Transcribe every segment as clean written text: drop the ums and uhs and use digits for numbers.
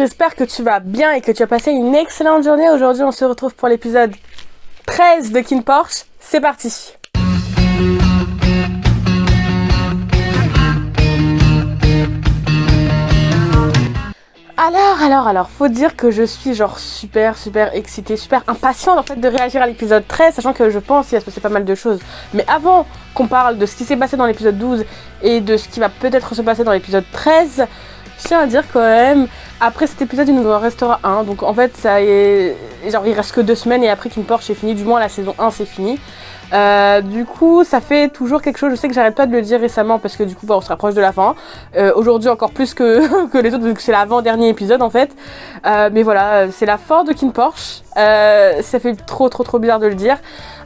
j'espère que tu vas bien et que tu as passé une excellente journée. Aujourd'hui, on se retrouve pour l'épisode 13 de KinnPorsche. C'est parti. Alors, faut dire que je suis genre super excitée, super impatiente en fait de réagir à l'épisode 13, sachant que je pense qu'il va se passer pas mal de choses. Mais avant qu'on parle de ce qui s'est passé dans l'épisode 12 et de ce qui va peut-être se passer dans l'épisode 13, je tiens à dire quand même, après cet épisode il nous en restera un, donc en fait ça est, genre il reste que 2 semaines et après KinnPorsche est fini, du moins la saison 1 c'est fini. Du coup ça fait toujours quelque chose, je sais que j'arrête pas de le dire récemment parce que du coup on se rapproche de la fin, aujourd'hui encore plus que les autres vu que c'est l'avant-dernier épisode en fait, mais voilà c'est la fin de KinnPorsche, ça fait trop bizarre de le dire.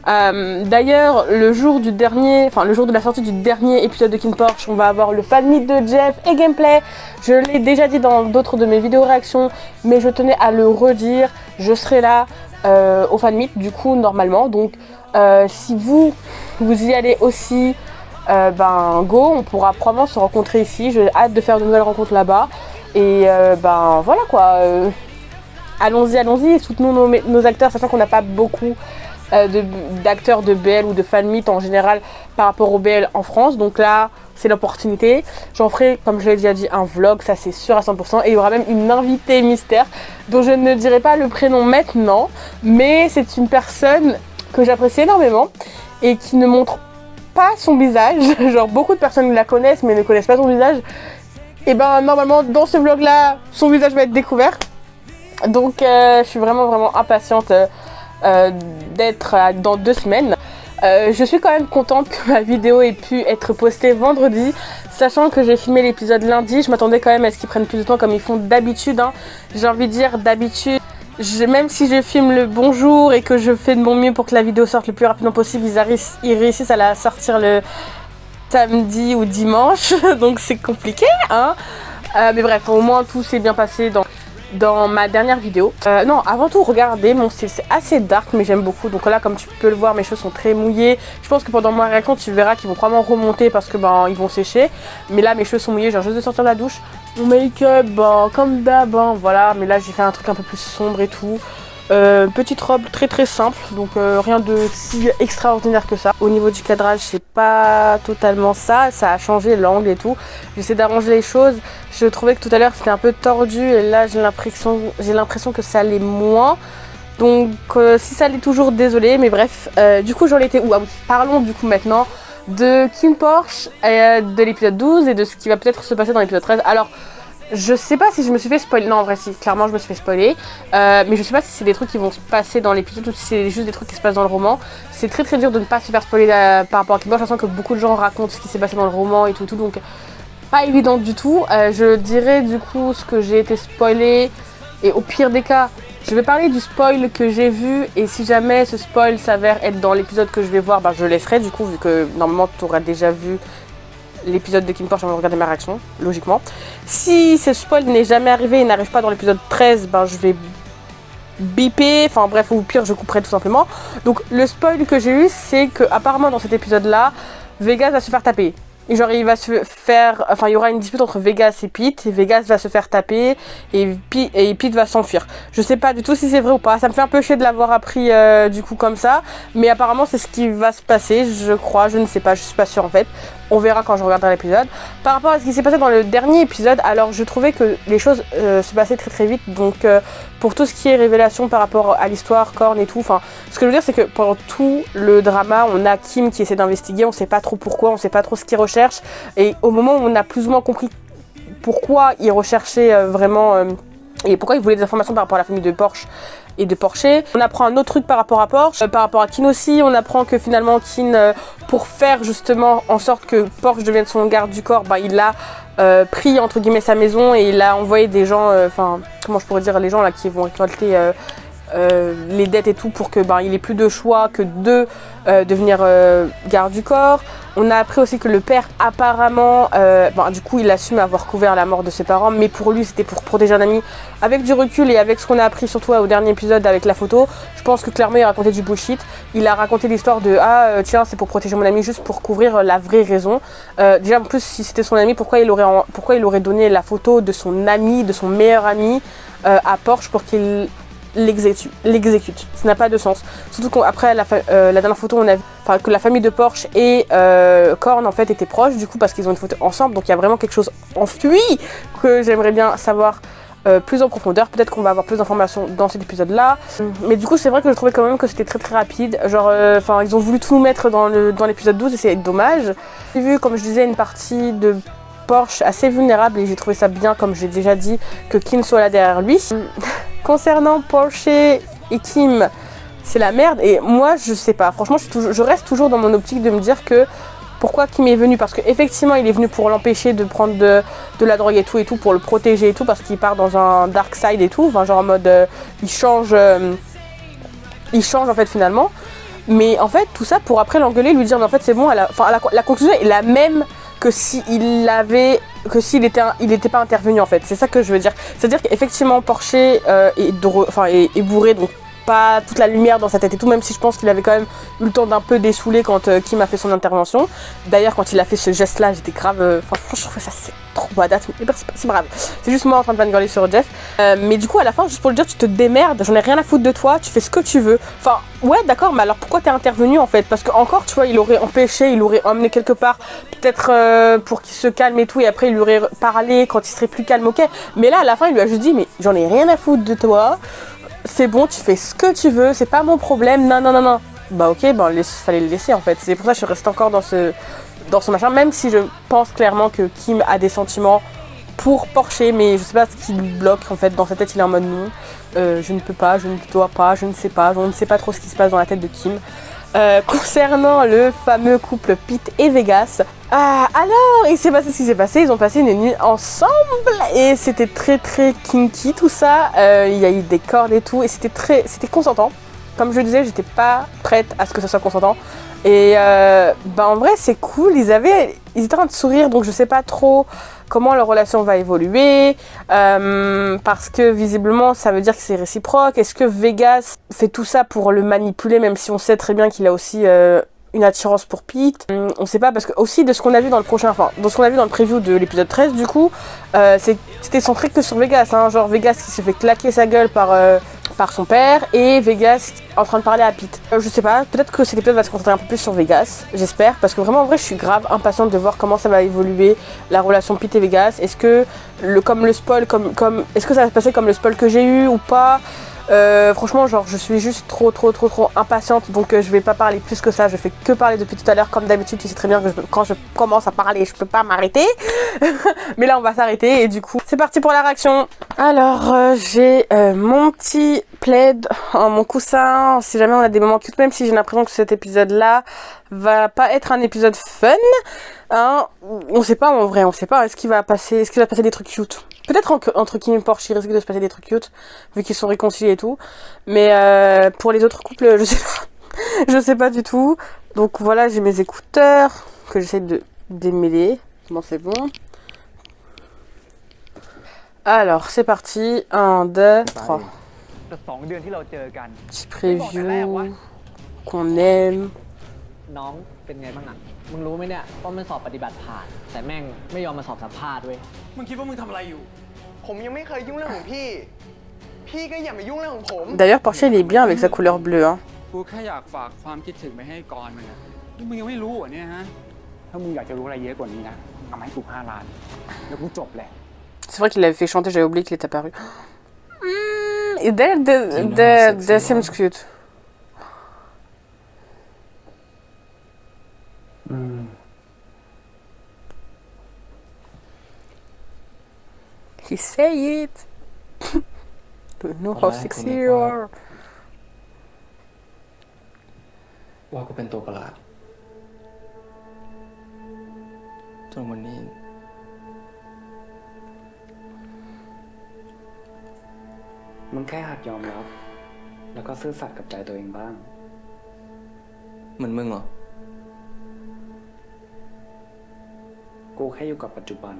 D'ailleurs le jour de la sortie du dernier épisode de KinnPorsche, on va avoir le fan meet de Jeff et gameplay. Je l'ai déjà dit dans d'autres de mes vidéos réactions, mais je tenais à le redire, je serai là au fan meet du coup normalement, donc si vous y allez aussi, go, on pourra probablement se rencontrer ici. J'ai hâte de faire de nouvelles rencontres là-bas. Et voilà quoi. Allons-y, soutenons nos acteurs, sachant qu'on n'a pas beaucoup d'acteurs de BL ou de fan meet en général par rapport au BL en France. Donc là, c'est l'opportunité. J'en ferai, comme je l'ai déjà dit, un vlog, ça c'est sûr à 100%. Et il y aura même une invitée mystère dont je ne dirai pas le prénom maintenant. Mais c'est une personne que j'apprécie énormément et qui ne montre pas son visage. Genre beaucoup de personnes la connaissent mais ne connaissent pas son visage. Et normalement dans ce vlog là, son visage va être découvert. Donc je suis vraiment impatiente d'être dans 2 semaines. Je suis quand même contente que ma vidéo ait pu être postée vendredi, sachant que j'ai filmé l'épisode lundi. Je m'attendais quand même à ce qu'ils prennent plus de temps comme ils font d'habitude, hein. J'ai envie de dire d'habitude. Même si je filme le bonjour et que je fais de mon mieux pour que la vidéo sorte le plus rapidement possible, ils réussissent à la sortir le samedi ou dimanche, donc c'est compliqué, hein. Mais bref, au moins tout s'est bien passé dans ma dernière vidéo. Non, avant tout, regardez, mon style c'est assez dark mais j'aime beaucoup. Donc là, comme tu peux le voir, mes cheveux sont très mouillés. Je pense que pendant ma réaction, tu verras qu'ils vont probablement remonter parce que ils vont sécher. Mais là, mes cheveux sont mouillés, j'ai juste de sortir de la douche. Mon make-up, comme d'hab, voilà. Mais là, j'ai fait un truc un peu plus sombre et tout. Petite robe très simple, donc rien de si extraordinaire que ça. Au niveau du cadrage, c'est pas totalement ça a changé l'angle et tout. J'essaie d'arranger les choses. Je trouvais que tout à l'heure c'était un peu tordu et là j'ai l'impression que ça l'est moins. Donc si ça l'est toujours, désolé, mais bref. Du coup j'en étais où? Ah oui, parlons du coup maintenant de KinnPorsche, de l'épisode 12 et de ce qui va peut-être se passer dans l'épisode 13. Alors je sais pas si je me suis fait spoiler. Non, en vrai, si, clairement, je me suis fait spoiler. Mais je sais pas si c'est des trucs qui vont se passer dans l'épisode ou si c'est juste des trucs qui se passent dans le roman. C'est très dur de ne pas se faire spoiler par rapport à KinnPorsche. Je sens que beaucoup de gens racontent ce qui s'est passé dans le roman et tout. Donc, pas évident du tout. Je dirais du coup ce que j'ai été spoilé. Et au pire des cas, je vais parler du spoil que j'ai vu. Et si jamais ce spoil s'avère être dans l'épisode que je vais voir, je laisserai du coup, vu que normalement, tu auras déjà vu l'épisode de KinnPorsche avant de regarder ma réaction, logiquement. Si ce spoil n'est jamais arrivé et n'arrive pas dans l'épisode 13, je vais biper, enfin bref, ou pire, je couperai tout simplement. Donc le spoil que j'ai eu, c'est que apparemment dans cet épisode-là, Vegas va se faire taper. Et genre il y aura une dispute entre Vegas et Pete, et Vegas va se faire taper, et Pete va s'enfuir. Je sais pas du tout si c'est vrai ou pas, ça me fait un peu chier de l'avoir appris du coup comme ça, mais apparemment c'est ce qui va se passer, je crois, je ne sais pas, je suis pas sûre en fait. On verra quand je regarderai l'épisode. Par rapport à ce qui s'est passé dans le dernier épisode, alors je trouvais que les choses se passaient très vite. Donc pour tout ce qui est révélation par rapport à l'histoire, Korn et tout, ce que je veux dire c'est que pendant tout le drama, on a Kim qui essaie d'investiguer, on sait pas trop pourquoi, on sait pas trop ce qu'il recherche. Et au moment où on a plus ou moins compris pourquoi il recherchait vraiment et pourquoi il voulait des informations par rapport à la famille de Porsche et de Porsche. On apprend un autre truc par rapport à Porsche, par rapport à Kinn aussi. On apprend que finalement Kinn, pour faire justement en sorte que Porsche devienne son garde du corps, il a pris entre guillemets sa maison et il a envoyé des gens, comment je pourrais dire, les gens là qui vont récolter les dettes et tout pour que il ait plus de choix que de devenir garde du corps. On a appris aussi que le père apparemment, du coup il assume avoir couvert la mort de ses parents, mais pour lui c'était pour protéger un ami. Avec du recul et avec ce qu'on a appris surtout au dernier épisode avec la photo, je pense que clairement il racontait du bullshit. Il a raconté l'histoire de tiens c'est pour protéger mon ami, juste pour couvrir la vraie raison. Déjà en plus si c'était son ami, pourquoi il aurait donné la photo de son ami, de son meilleur ami à Porsche pour qu'il l'exécute. Ça n'a pas de sens. Surtout qu'après la dernière photo, on a vu que la famille de Porsche et Korn en fait étaient proches du coup parce qu'ils ont une photo ensemble. Donc il y a vraiment quelque chose enfui que j'aimerais bien savoir plus en profondeur. Peut-être qu'on va avoir plus d'informations dans cet épisode-là. Mais du coup, c'est vrai que je trouvais quand même que c'était très très rapide. Genre, ils ont voulu tout nous mettre dans l'épisode 12 et c'est dommage. J'ai vu, comme je disais, une partie de Porsche assez vulnérable et j'ai trouvé ça bien, comme j'ai déjà dit, que Kim soit là derrière lui. Concernant Porsche et Kim, c'est la merde et moi je sais pas, franchement je reste toujours dans mon optique de me dire que pourquoi Kim est venu, parce qu'effectivement il est venu pour l'empêcher de prendre de la drogue et tout pour le protéger et tout parce qu'il part dans un dark side et tout, enfin genre en mode il change en fait finalement, mais en fait tout ça pour après l'engueuler, lui dire mais en fait c'est bon, la conclusion est la même que s'il était pas intervenu en fait, c'est ça que je veux dire. C'est-à-dire qu'effectivement Porsche est bourré, donc pas toute la lumière dans sa tête et tout, même si je pense qu'il avait quand même eu le temps d'un peu dessouler quand Kim a fait son intervention. D'ailleurs quand il a fait ce geste là, j'étais grave, franchement je trouvais ça c'est trop badass, mais c'est brave. C'est juste moi en train de fangirler sur Jeff. Mais du coup à la fin, juste pour le dire, tu te démerdes, j'en ai rien à foutre de toi, tu fais ce que tu veux. Enfin ouais d'accord, mais alors pourquoi t'es intervenu en fait? Parce que encore tu vois, il aurait empêché, il aurait emmené quelque part, peut-être pour qu'il se calme et tout, et après il lui aurait parlé quand il serait plus calme, ok. Mais là à la fin il lui a juste dit mais j'en ai rien à foutre de toi. C'est bon, tu fais ce que tu veux, c'est pas mon problème, non. Bah ok, fallait le laisser en fait. C'est pour ça que je suis restée encore dans ce machin, même si je pense clairement que Kim a des sentiments pour Porsche, mais je sais pas ce qui lui bloque en fait. Dans sa tête, il est en mode non, je ne peux pas, je ne dois pas, je ne sais pas, on ne sait pas trop ce qui se passe dans la tête de Kim. Concernant le fameux couple Pete et Vegas, alors il s'est passé ce qui s'est passé, ils ont passé une nuit ensemble et c'était très très kinky tout ça, il y a eu des cordes et tout et c'était consentant. Comme je le disais, j'étais pas prête à ce que ça soit consentant et en vrai c'est cool, ils étaient en train de sourire, donc je sais pas trop comment leur relation va évoluer, parce que visiblement ça veut dire que c'est réciproque. Est-ce que Vegas fait tout ça pour le manipuler, même si on sait très bien qu'il a aussi une attirance pour Pete? On sait pas, parce que aussi de ce qu'on a vu dans le preview de l'épisode 13 du coup, c'était centré que sur Vegas, hein, genre Vegas qui se fait claquer sa gueule par son père et Vegas en train de parler à Pete. Je sais pas, peut-être que cet épisode va se concentrer un peu plus sur Vegas, j'espère, parce que vraiment en vrai je suis grave impatiente de voir comment ça va évoluer la relation Pete et Vegas. Est-ce que est-ce que ça va se passer comme le spoil que j'ai eu ou pas? Franchement genre je suis juste trop impatiente, donc je vais pas parler plus que ça, je fais que parler depuis tout à l'heure comme d'habitude. Tu sais très bien que quand je commence à parler je peux pas m'arrêter mais là on va s'arrêter et du coup c'est parti pour la réaction. Alors j'ai mon petit plaid, mon coussin, si jamais on a des moments cute, même si j'ai l'impression que cet épisode là va pas être un épisode fun, hein. On sait pas en vrai, on sait pas, est-ce qu'il va passer des trucs cute? Peut-être entre Kim et Porsche, il risque de se passer des trucs cute, vu qu'ils sont réconciliés et tout. Mais pour les autres couples, je sais pas. Je sais pas du tout. Donc voilà, j'ai mes écouteurs, que j'essaie de démêler. Bon, c'est bon. Alors, c'est parti. 1, 2, 3. Petit preview qu'on aime. น้องเป็นไงบ้างอ่ะมึงรู้ไหมเนี่ยว่ามันสอบปฏิบัติผ่านแต่แม่งไม่ยอมมาสอบสัมภาษณ์เว้ยมึงคิดว่ามึงทำอะไรอยู่ผมยังไม่เคยยุ่งเรื่องของพี่พี่ก็อย่ามายุ่งเรื่องของผม D'ailleurs, Porsche il est bien avec sa couleur bleue, hein. กูแค่อยากฝากความคิดถึงไปให้กรมันนะนี่มึงยังไม่รู้เหรอเนี่ยฮะถ้ามึงอยากจะรู้อะไรเยอะกว่านี้นะเอามาให้กู5 ล้านแล้วกูจบเลย C'est vrai qu'il l'avait fait chanter, j'avais oublié qu'il était apparu. Et that seems cute. He say it. Do you know how sexy you are? ว่ากูเป็นตัวประหลาดจนวันนี้มึงแค่หัดยอมรับแล้วก็ซื่อสัตย์กับใจตัวเองบ้างเหมือนมึงเหรอกูแค่อยู่กับปัจจุบัน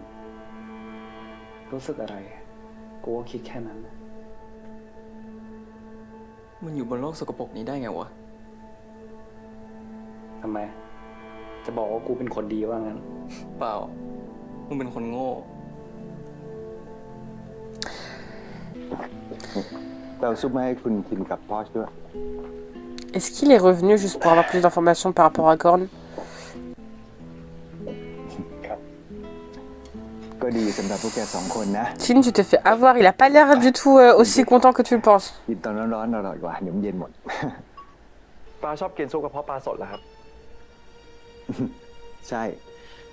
รู้สึกอะไรกูก็คิดแค่นั้นมึงอยู่บนโลกสกปรกนี้ได้ไงวะทำไมจะบอกว่ากูเป็นคนดีว่างั้นเปล่ามึงเป็นคนโง่ เราซุปมาให้คุณกินกับพอชด้วย Est-ce qu'il est revenu juste pour avoir plus d'informations par rapport à Gorn? ครับ ก็ดีสำหรับพวกแกสองคนนะ Chin, tu te fais avoir. Il a pas l'air du tout aussi content que tu le penses. กินตอนร้อนๆอร่อยกว่าเดี๋ยวมันเย็นหมด ปลาชอบกินซุปกระเพาะปลาสดเหรอครับ ใช่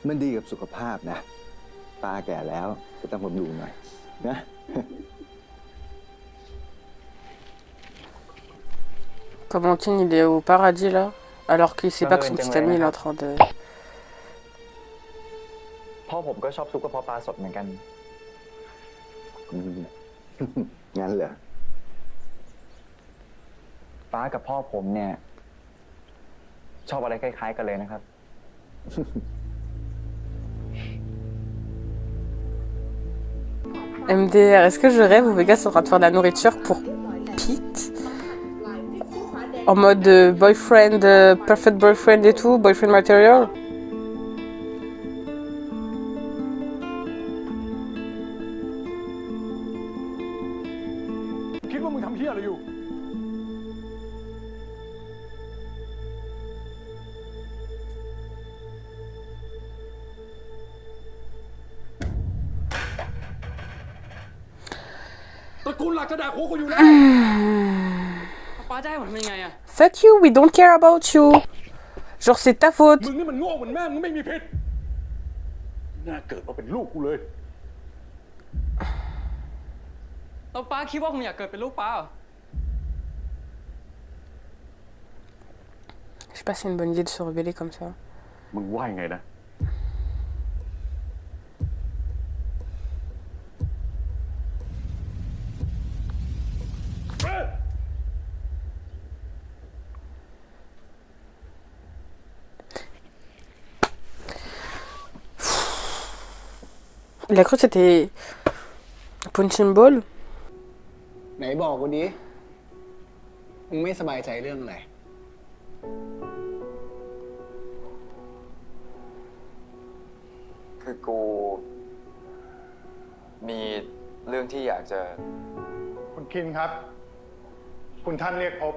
มันดีกับสุขภาพนะปลาแก่แล้วก็ต้องบำรุงหน่อยนะ Comment Chin, il est au paradis là? Alors qu'il sait pas que son petit ami il est en train de. พ่อผมก็ชอบซุปกระเพาะปลาสดเหมือนกัน อืม งั้นเหรอ ป้ากับพ่อผมเนี่ย ชอบอะไรคล้ายๆกันเลยนะครับ MDR, est-ce que je rêve où Vegas est en train de faire de la nourriture pour Pete? En mode boyfriend, perfect boyfriend et tout, boyfriend material? คิดว่ามึงทำเหี้ยอะไรอยู่ ตระกูลหลักกระดาษโคกูอยู่แล้ว ป้าจะให้ผมทำยังไงอะ Fuck you, we don't care about you. Genre c'est ta faute. มึงนี่มันโง่เหมือนแม่มึงไม่มีผิดน่าเกิดมาเป็นลูกกูเลยแล้วป้าคิดว่าผมอยากเกิดเป็นลูกป้าเหรอ Je sais pas si c'est une bonne idée de se rebeller comme ça. มึงว่ายังไงนะ Il a cru que c'était punching ball. ไหนบอกกูดิมึงไม่สบายใจเรื่องอะไร คือกูมีเรื่องที่อยากจะ คุณคินครับ คุณท่านเรียกพบ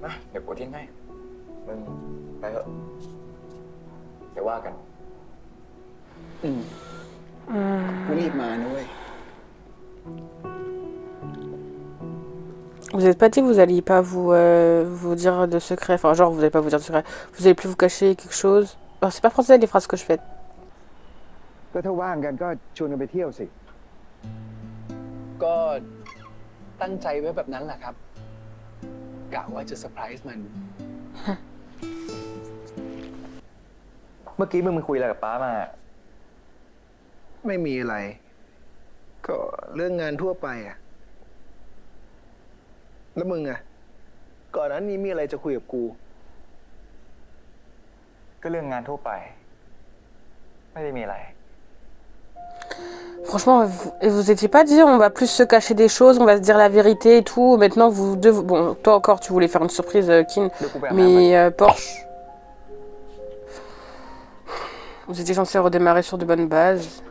นะเดี๋ยวกูทิ้งให้ มึงไปเถอะเดี๋ยวว่ากัน กูรีบมานะเว้ย Vous n'êtes pas dit que vous alliez pas vous dire de secret. Enfin, genre, vous allez pas vous dire de secret. Vous allez plus vous cacher quelque chose. Alors, c'est pas français les phrases que je fais. ก็ถ้าว่างกันก็ชวนกันไปเที่ยวสิ ก็ตั้งใจไว้แบบนั้นแหละครับกะว่าจะเซอร์ไพรส์มัน เมื่อกี้มึงคุยอะไรกับป้ามา ไม่มีอะไร ก็เรื่องงานทั่วไปอะแล้วมึงอะก่อนหน้านี้มีอะไรจะคุยกับกู ก็เรื่องงานทั่วไป ไม่ได้มีอะไร Franchement, vous étiez pas dit on va plus se cacher des choses, on va se dire la vérité et tout. Maintenant, vous deux... Bon, toi encore, tu voulais faire une surprise, Kin. Mais Porsche... Vous étiez censé redémarrer sur de bonnes bases.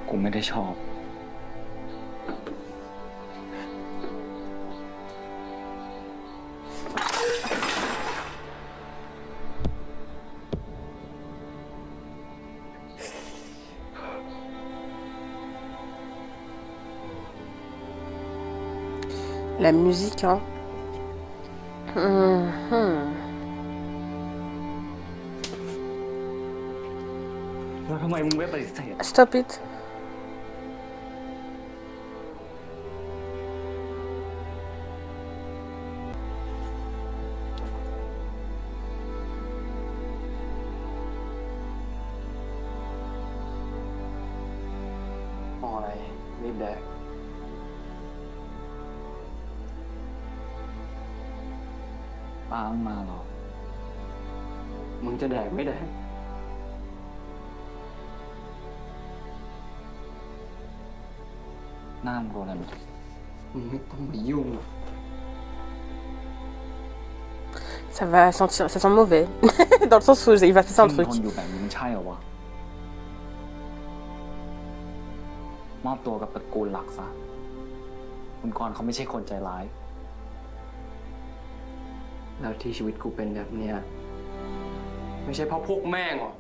กูไม่ได้ชอบ La musique, hein. Mhm. แล้วทำไมมึงไม่ปฏิเสธ Stop it. มองอะไรรีบแดกป้ามึงมาหรอ มึงจะแดกไม่แดกหน้ามึงโดนอะไรมามึงไม่ต้องมายุ่ง Ça va sentir... Ça sent mauvais. Dans le sens où il va se passer un มึง truc. ทนอยู่แบบนี้มันใช่เหรอวะ มอบตัวกับตระกูลหลักซะคุณกรณ์เขาไม่ใช่คนใจร้าย แล้วที่ชีวิตกูเป็นแบบเนี้ยไม่ใช่เพราะพวกแม่งหรอ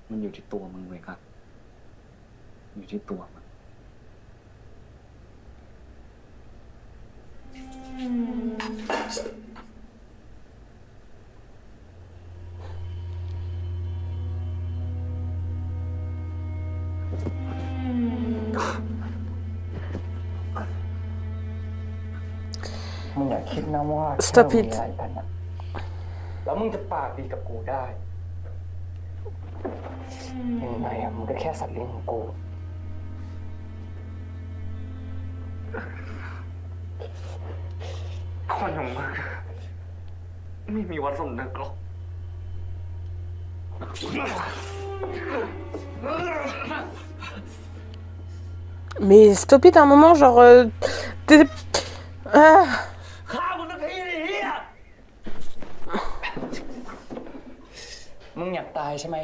มันอยู่ที่ตัวมึงเว้ยครับ อยู่ที่ตัวมึง มึงอย่าคิดนะว่า Stop แค่ it มีอะไรกันนะแล้วมึงจะปากดีกับกูได้ยังไงอะมึงก็แค่สัตว์เลี้ยงของกูคนอย่างมึงไม่มีวันสำนึกหรอก Mais stop it à un moment, genre. Ah. ฆ่ามึงสักทีดิเฮียมึงอยากตายใช่ไหม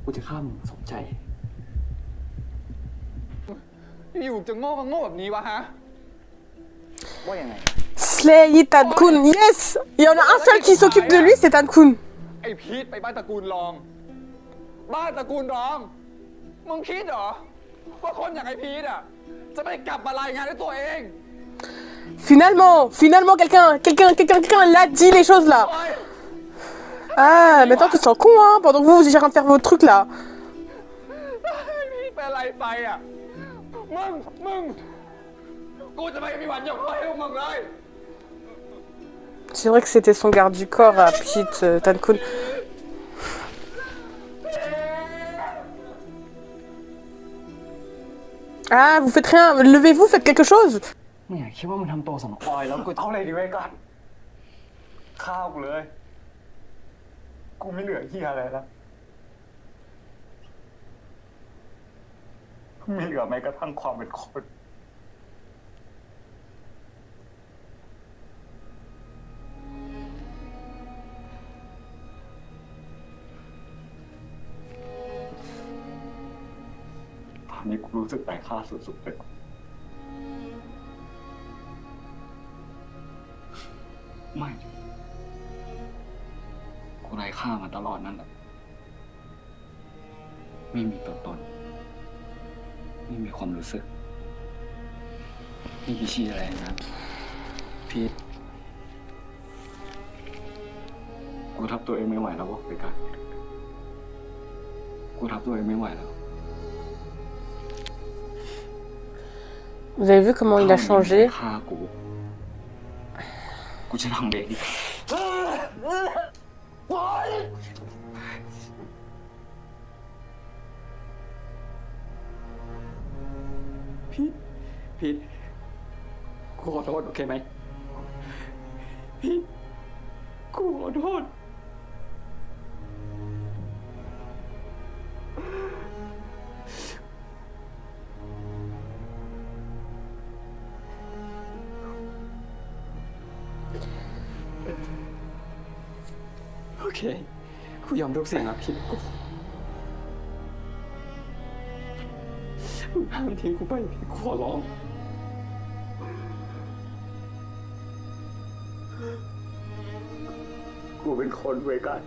กูจะฆ่ามึงสมใจ อยู่จะโง่กับโง่แบบนี้วะฮะ ว่ายังไง Slay it, Tankun, yes! Il y en a un seul qui s'occupe de lui, c'est Tankun. ไอ้พีทไปบ้านตระกูลรอง บ้านตระกูลรอง มึงคิดเหรอ ว่าคนอย่างไอ้พีทอ่ะ จะไม่กลับมารายงานด้วยตัวเอง Finalement, quelqu'un l'a dit les choses là. Ah, maintenant tu sens con, hein, pendant que vous êtes en train de faire vos trucs là. พีทเป็นอะไรไปอ่ะ มึง กูจะไม่มีวันยกโทษให้พวกมึงเลย C'est vrai que c'était son garde du corps à Pete, Tankun. Ah, vous faites rien, levez-vous, faites quelque chose. มึงอยากคิดว่ามึงทำตัวสำออยแล้วกูเอาอะไรดีไว้ก่อนข้าวกูเลย กูไม่เหลือเฮียอะไรแล้วไม่เหลือแม้กระทั่งความเป็นคนตอนนี้กูรู้สึกไร้ค่าสุดๆเลยไม่กูไร้ค่ามาตลอดนั่นแหละไม่มีตัวตนไม่มีความรู้สึกไม่มีชีวิตอะไรนะพีทกูทับตัวเองไม่ไหวแล้ววะไปกันกูทับตัวเองไม่ไหวแล้ว Vous avez vu comment il a changé? ฆ่ากูจะทำเองพีทกูขอโทษโอเคไหมพีทกูขอโทษโอเคกูยอมทุกสิ่งอะพีทกูห้ามทิ้งกูไปพีทกูขอร้องกูเป็นคนเวกัน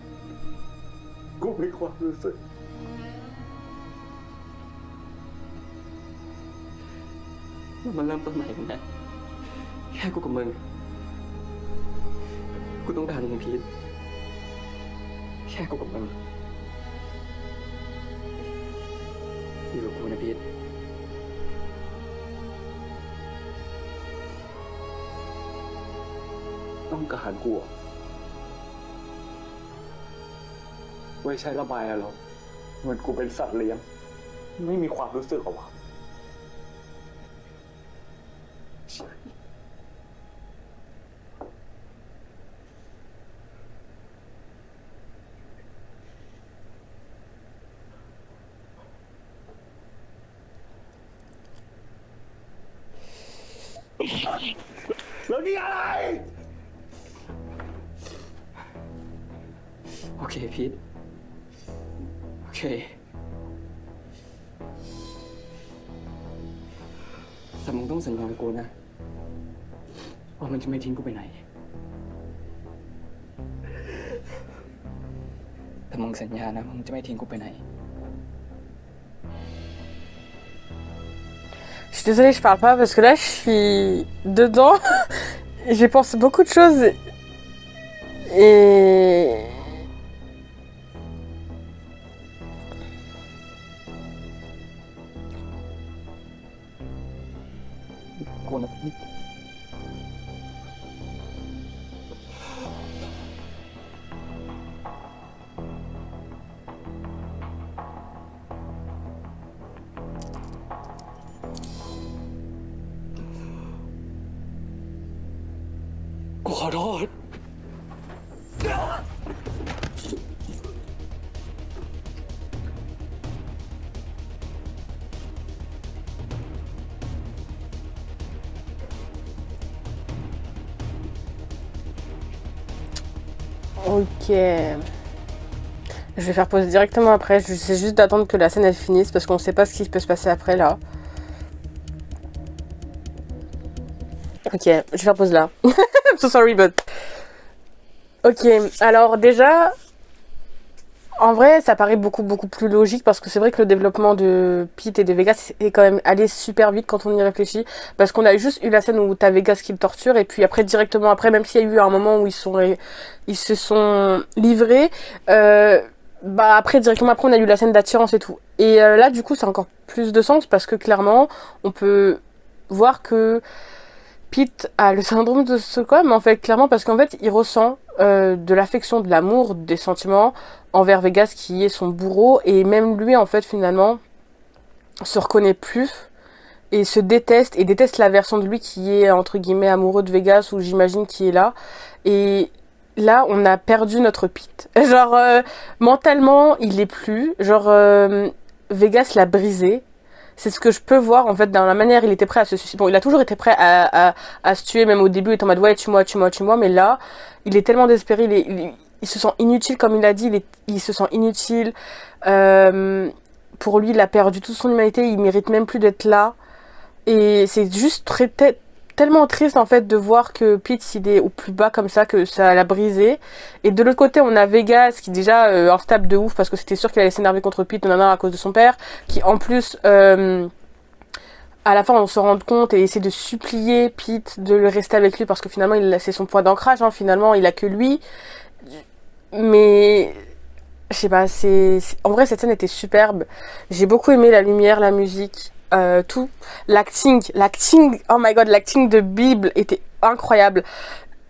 กูมีความรู้สึกมันเริ่มต้นใหม่กันนะแค่กูกับมึงกูต้องการมึงพีทแค่กูกับมึงอยู่กับกูนะพีทต้องการกูไว้ใช้ระบายอารมณ์เหมือนกูเป็นสัตว์เลี้ยงไม่มีความรู้สึกหรอวะแล้วนี่อะไรโอเคพีท เคแต่มึงต้องสัญญากับกูนะว่ามันจะไม่ทิ้งกูไปไหนแต่มึงสัญญานะมึงจะไม่ทิ้งกูไปไหน Je suis désolée, je parle pas parce que là, je suis dedans. J'ai pensé beaucoup de choses. Et... กูนะพี่กูขอโทษ Ok. Je vais faire pause directement après. Je sais juste d'attendre que la scène elle finisse parce qu'on sait pas ce qui peut se passer après là. Ok, je vais faire pause là. I'm so sorry, but... Ok, alors déjà... En vrai, ça paraît beaucoup plus logique parce que c'est vrai que le développement de Pete et de Vegas est quand même allé super vite quand on y réfléchit. Parce qu'on a juste eu la scène où t'as Vegas qui le torture et puis après, directement après, même s'il y a eu un moment où ils se sont livrés, bah après, directement après, on a eu la scène d'attirance et tout. Et là, du coup, ça a encore plus de sens parce que clairement, on peut voir que Pete a le syndrome de Stockholm en fait, clairement, parce qu'en fait, il ressent de l'affection, de l'amour, des sentiments envers Vegas qui est son bourreau, et même lui en fait finalement se reconnaît plus et se déteste, et déteste la version de lui qui est entre guillemets amoureux de Vegas, ou j'imagine qui est là. Et là on a perdu notre Pete, genre mentalement il est plus, genre Vegas l'a brisé. C'est ce que je peux voir en fait dans la manière il était prêt à se suicider. Bon, il a toujours été prêt à se tuer, même au début il était en mode ouais tue-moi, mais là il est tellement désespéré, il se sent inutile, comme il a dit, il se sent inutile. Pour lui, il a perdu toute son humanité, il mérite même plus d'être là. Et c'est juste tellement triste en fait de voir que Pete il est au plus bas comme ça, que ça l'a brisé. Et de l'autre côté, on a Vegas qui est déjà instable de ouf parce que c'était sûr qu'il allait s'énerver contre Pete à cause de son père, qui en plus à la fin on se rend compte et essaie de supplier Pete de le rester avec lui parce que finalement c'est son point d'ancrage, hein, finalement il a que lui. Mais je sais pas, en vrai cette scène était superbe. J'ai beaucoup aimé la lumière, la musique, tout. L'acting, oh my god, l'acting de Bible était incroyable.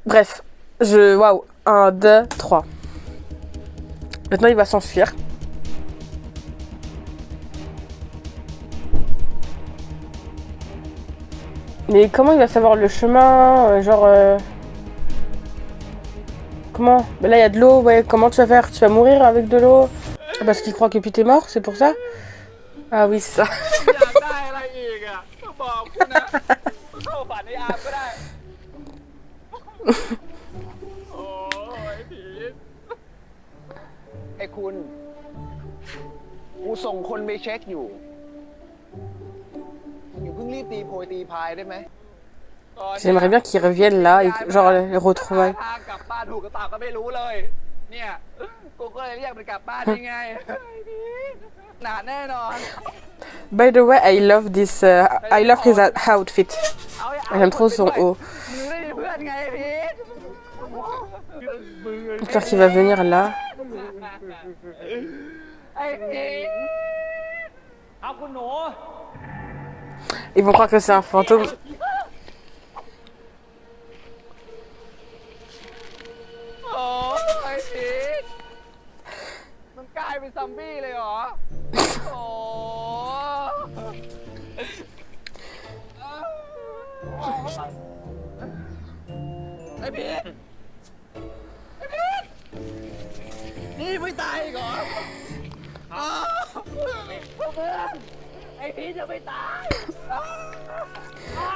Bref, waouh, 1, 2, 3. Maintenant il va s'enfuir. Mais comment il va savoir le chemin, Comment? Ben là il y a de l'eau, ouais, comment tu vas faire? Tu vas mourir avec de l'eau? Parce qu'il croit que Pete est mort, c'est pour ça? Ah oui, c'est ça. J'aimerais bien qu'ils reviennent là, et genre les retrouvailles. By the way, I love this. I love his outfit. J'aime trop son haut. J'espère qu'il va venir là. Ils vont croire que c'est un fantôme.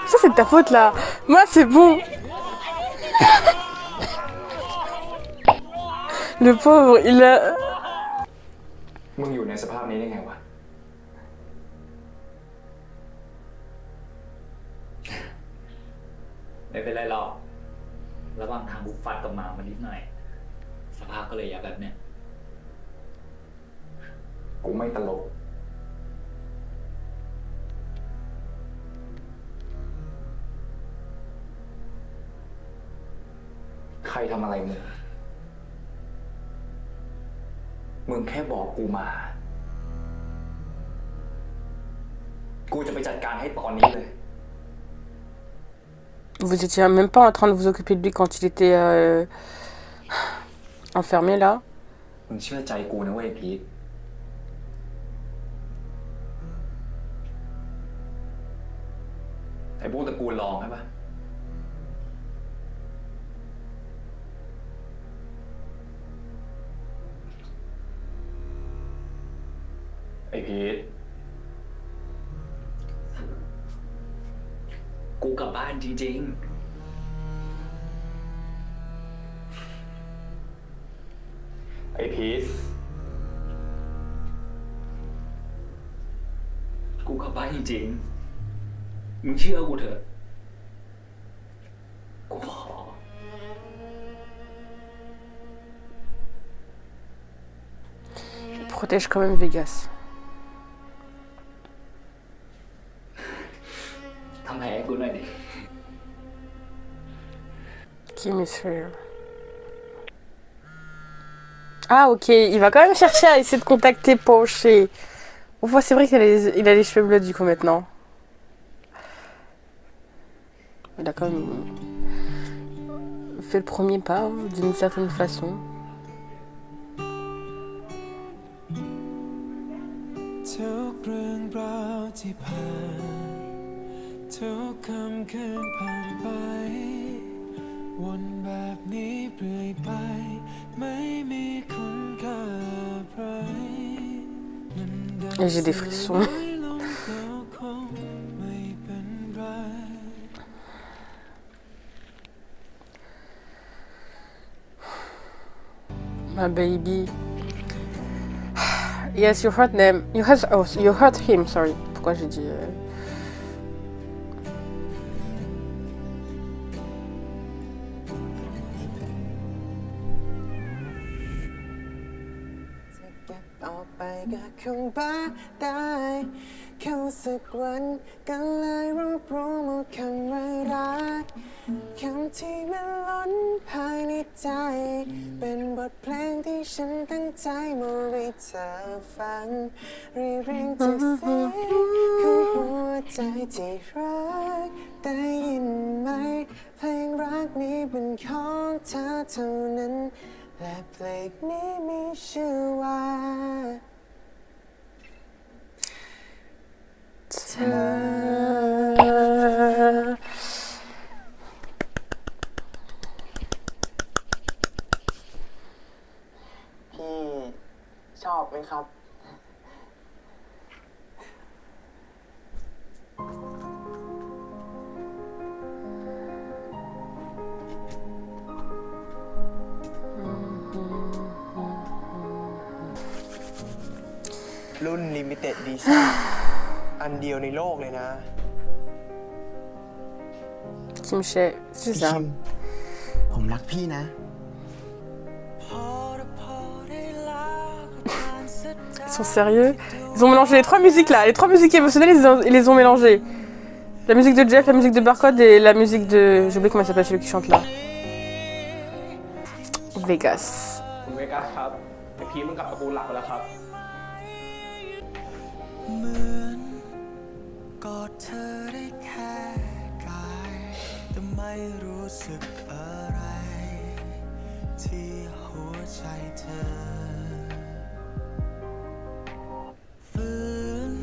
Ça c'est de ta faute là. Moi c'est bon. Le pauvre, il a... มึงอยู่ในสภาพนี้ได้ไงวะ ไม่เป็นไรหรอกระหว่างทางบุกฟัดกับหมามานิดหน่อย สภาพก็เลยอยากแบบเนี้ย กูไม่ตลก ใครทำอะไรมึง มึงแค่บอกกูมา กูจะไปจัดการให้ตอนนี้เลย Vous étiez même pas en train de vous occuper de lui quand il était enfermé là. มึงเชื่อใจกูนะเว้ยพีทไอ้พวกตระกูลรองใช่ปะไอ้พีท กูกลับบ้านจริง ไอ้พีท ๆ กูกลับบ้านจริงๆ มึงเชื่อกูเถอะ กูขอ Il protège quand même Vegas. ทำแผลให้กูหน่อยดิ Qui monsieur? Ah ok, il va quand même chercher à essayer de contacter Porcher. Bon, c'est vrai qu'il a les cheveux bleus du coup maintenant. Il a quand même fait le premier pas hein, d'une certaine façon. ทุกเรื่องราวที่ผ่านทุกคำคืนผ่านไปวนแบบนี้เรื่อยไปไม่มีคุณค่าอะไรมันเดิน Et j'ai des frissons. ลงก็คงไม่เป็นไร My baby. Yes, you hurt them. You hurt him, sorry. Pourquoi j'ai dit... เก็บออกไปก็คงบ้าได้แค่สักวันก็เลยรวบรวมเอาคำว่ารักคำที่มันล้นภายในใจเป็นบทเพลงที่ฉันตั้งใจมอบให้เธอฟังเรียเรียงจากเสียงของหัวใจที่รักได้ยินไหมเพลงรักนี้เป็นของเธอเท่านั้นและเพลงนี้มีชื่อว่าเธอ พี่ชอบไหมครับ รุ่น Limited Edition อันเดียวในโลกเลยนะ Kim Shay, c'est ça. ผมรักพี่นะ Ils sont sérieux. Ils ont mélangé les trois musiques là. Les trois musiques émotionnelles, ils les ont mélangées. La musique de Jeff, la musique de Barcode et la musique de... J'ai oublié comment il s'appelle celui qui chante là. Vegas. คุณเวกัสครับไอ้พีทมันกลับตระกูลหลักไปแล้วครับ เหมือนกอดเธอได้แค่กายแต่ไม่รู้สึกอะไรที่หัวใจเธอฝืน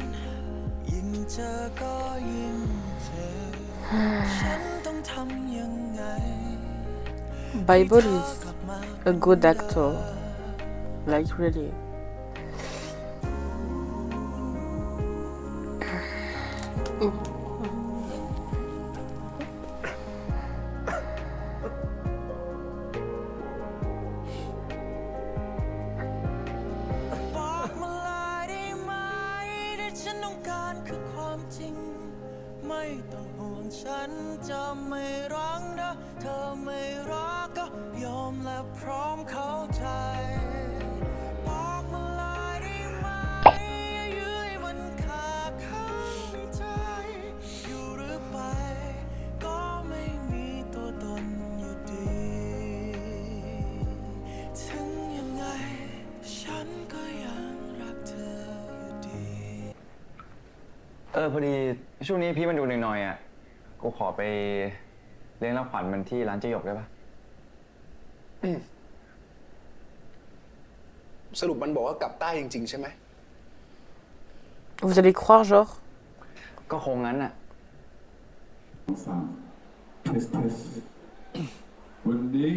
ยิ่งเจอก็ยิ่งเจ็บฉันต้องทำยังไง Bible is a good actor. Like really. ต้องห่วงฉันจะไม่รักนะเธอไม่รักก็ยอมและพร้อมเข้าใจบอกมาลายได้ไหมอย่ายื้อให้มันขาดข้างใจอยู่หรือไปก็ไม่มีตัวตนอยู่ดีถึงยังไงฉันก็ยังรักเธออยู่ดี พอดีช่วงนี้พี่มันดูหน่อยๆอ่ะกูขอไปเลี้ยงรับขวัญมันที่ร้านเจหยกได้ปะ สรุปมันบอกว่ากลับใต้จริงๆใช่ไหม Vous allez croire, genre ก็คงงั้นอ่ะ วันนี้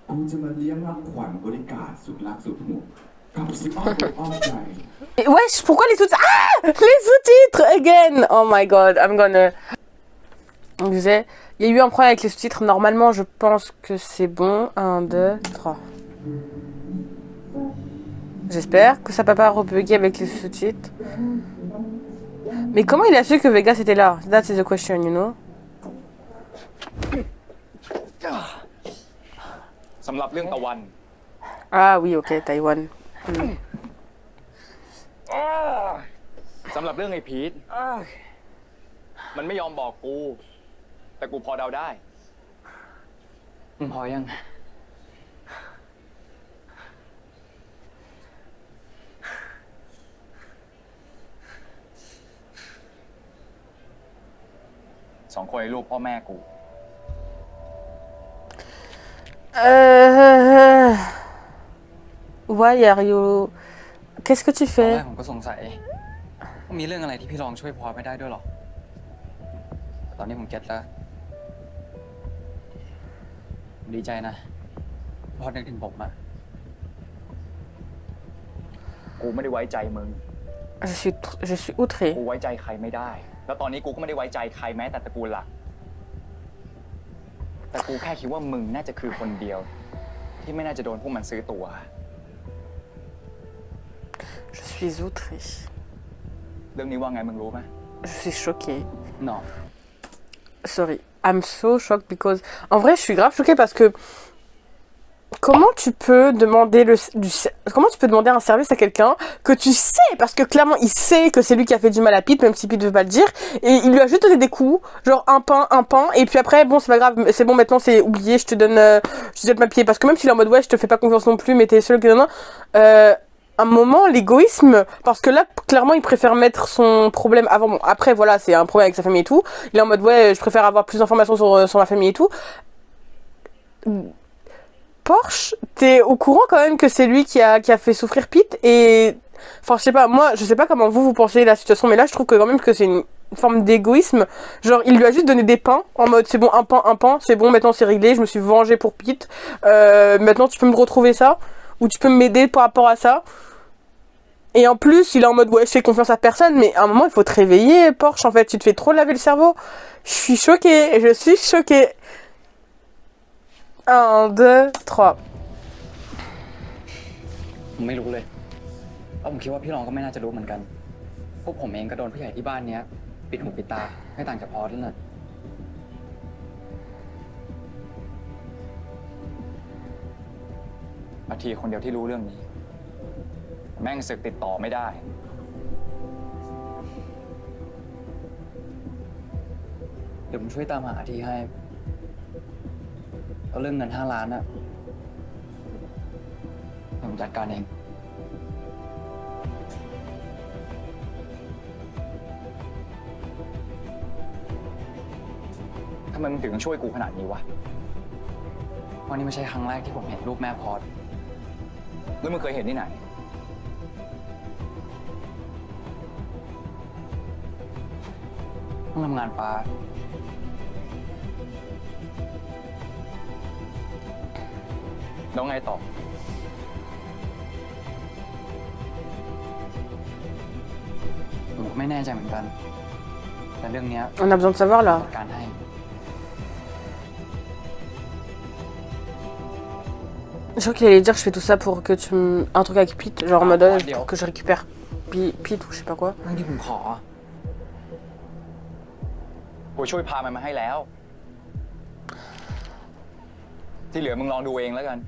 กูจะมาเลี้ยงรับขวัญบริการสุดรักสุดห่วงกับสุดอ้อมอกอ้อมใจ Wesh, pourquoi les sous-titres? Ah, les sous-titres again. Oh my god, I'm gonna. On disait, il y a eu un problème avec les sous-titres. Normalement, je pense que c'est bon. 1, 2, 3. J'espère que ça va pas rebugger avec les sous-titres. Mais comment il a su que Vegas était là? That's the question, you know. สำหรับเรื่องตะวัน Ah oui, ok, Taïwan. สำหรับเรื่องไอ้พีทมันไม่ยอมบอกกู แต่กูพอเดาได้ มึงพอยัง 2 คนไอ้ลูกพ่อแม่กู Why are you... Qu'est-ce que tu ตอนแร fais? กผมก็สงสัยว่ามีเรื่องอะไรที่พี่รองช่วยพอไม่ได้ด้วยหรอแต่ตอนนี้ผมเก็ตแล้วผมดีใจนะพอนึกถึงผมอะ กูไม่ได้ไว้ใจมึง Je suis outré. กูไว้ใจใครไม่ได้ แล้วตอนนี้กูก็ไม่ได้ไว้ใจใครแม้แต่ตระกูลหลัก แต่กูแค่คิดว่ามึงน่าจะคือคนเดียว ที่ไม่น่าจะโดนพวกมันซื้อตัว Je suis outré. เรื่องนี้ว่าไงมึงรู้ไหม Je suis choquée. non Sorry. I'm so shocked because... En vrai, je suis grave choquée parce que... Comment tu peux demander comment tu peux demander un service à quelqu'un que tu sais, parce que clairement il sait que c'est lui qui a fait du mal à Pete, même si Pete veut pas le dire, et il lui a juste donné des coups, genre un pain, et puis après bon c'est pas grave, c'est bon maintenant c'est oublié, je te donne ma pied, parce que même s'il est en mode ouais je te fais pas confiance non plus, mais t'es seul que non, un moment l'égoïsme, parce que là clairement il préfère mettre son problème avant, bon après voilà c'est un problème avec sa famille et tout, il est en mode ouais je préfère avoir plus d'informations sur ma famille et tout. Porsche, t'es au courant quand même que c'est lui qui a fait souffrir Pete et... Enfin, je sais pas, moi, je sais pas comment vous pensez la situation, mais là, je trouve que quand même que c'est une forme d'égoïsme. Genre, il lui a juste donné des pains, en mode, c'est bon, un pain, c'est bon, maintenant c'est réglé, je me suis vengé pour Pete. Maintenant, tu peux me retrouver ça, ou tu peux m'aider par rapport à ça. Et en plus, il est en mode, ouais, je fais confiance à personne, mais à un moment, il faut te réveiller, Porsche, en fait, tu te fais trop laver le cerveau. Je suis choquée. 1, 2, 3. ผมไม่รู้เลยเพราะผมคิดว่าพี่รองก็ไม่น่าจะรู้เหมือนกันพวกผมเองก็โดนผู้ใหญ่ที่บ้านเนี้ยปิดหูปิดตาไม่ต่างจากพอสนั่นแหละอาทีคนเดียวที่รู้เรื่องนี้ แม่งสึกติดต่อไม่ได้ เดี๋ยวผมช่วยตามหาที่ให้เอาเรื่องเงิน5 ล้านอะผมจัดการเองทำไมมึงถึงช่วยกูขนาดนี้วะ เพราะนี่ไม่ใช่ครั้งแรกที่ผมเห็นรูปแม่พอส แล้วมึงเคยเห็นที่ไหน ต้องทำงานปลา แล้วไงต่อ ผมก็ไม่แน่ใจเหมือนกัน แต่เรื่องเนี้ย On a besoin de savoir là. จัดการให้ Je crois qu'il allait dire que je fais tout ça pour que tu me... Un truc avec Pete, genre en mode pour que je récupère Pete ou je sais pas quoi. เรื่องที่ผมขอ กูช่วยพามันมาให้แล้ว ที่เหลือมึงลองดูเองแล้วกัน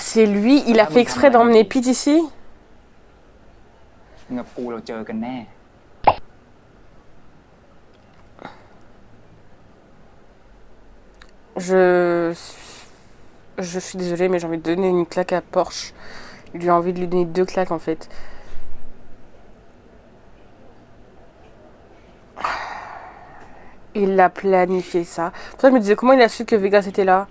C'est lui, il a fait exprès d'emmener Pete ici? มึงกับกูเราเจอกันแน่ Je suis désolée, mais j'ai envie de donner une claque à Porsche. Il lui a envie de lui donner 2 claques en fait. Il a planifié ça. Pour ça, je me disais comment il a su que Vegas était là.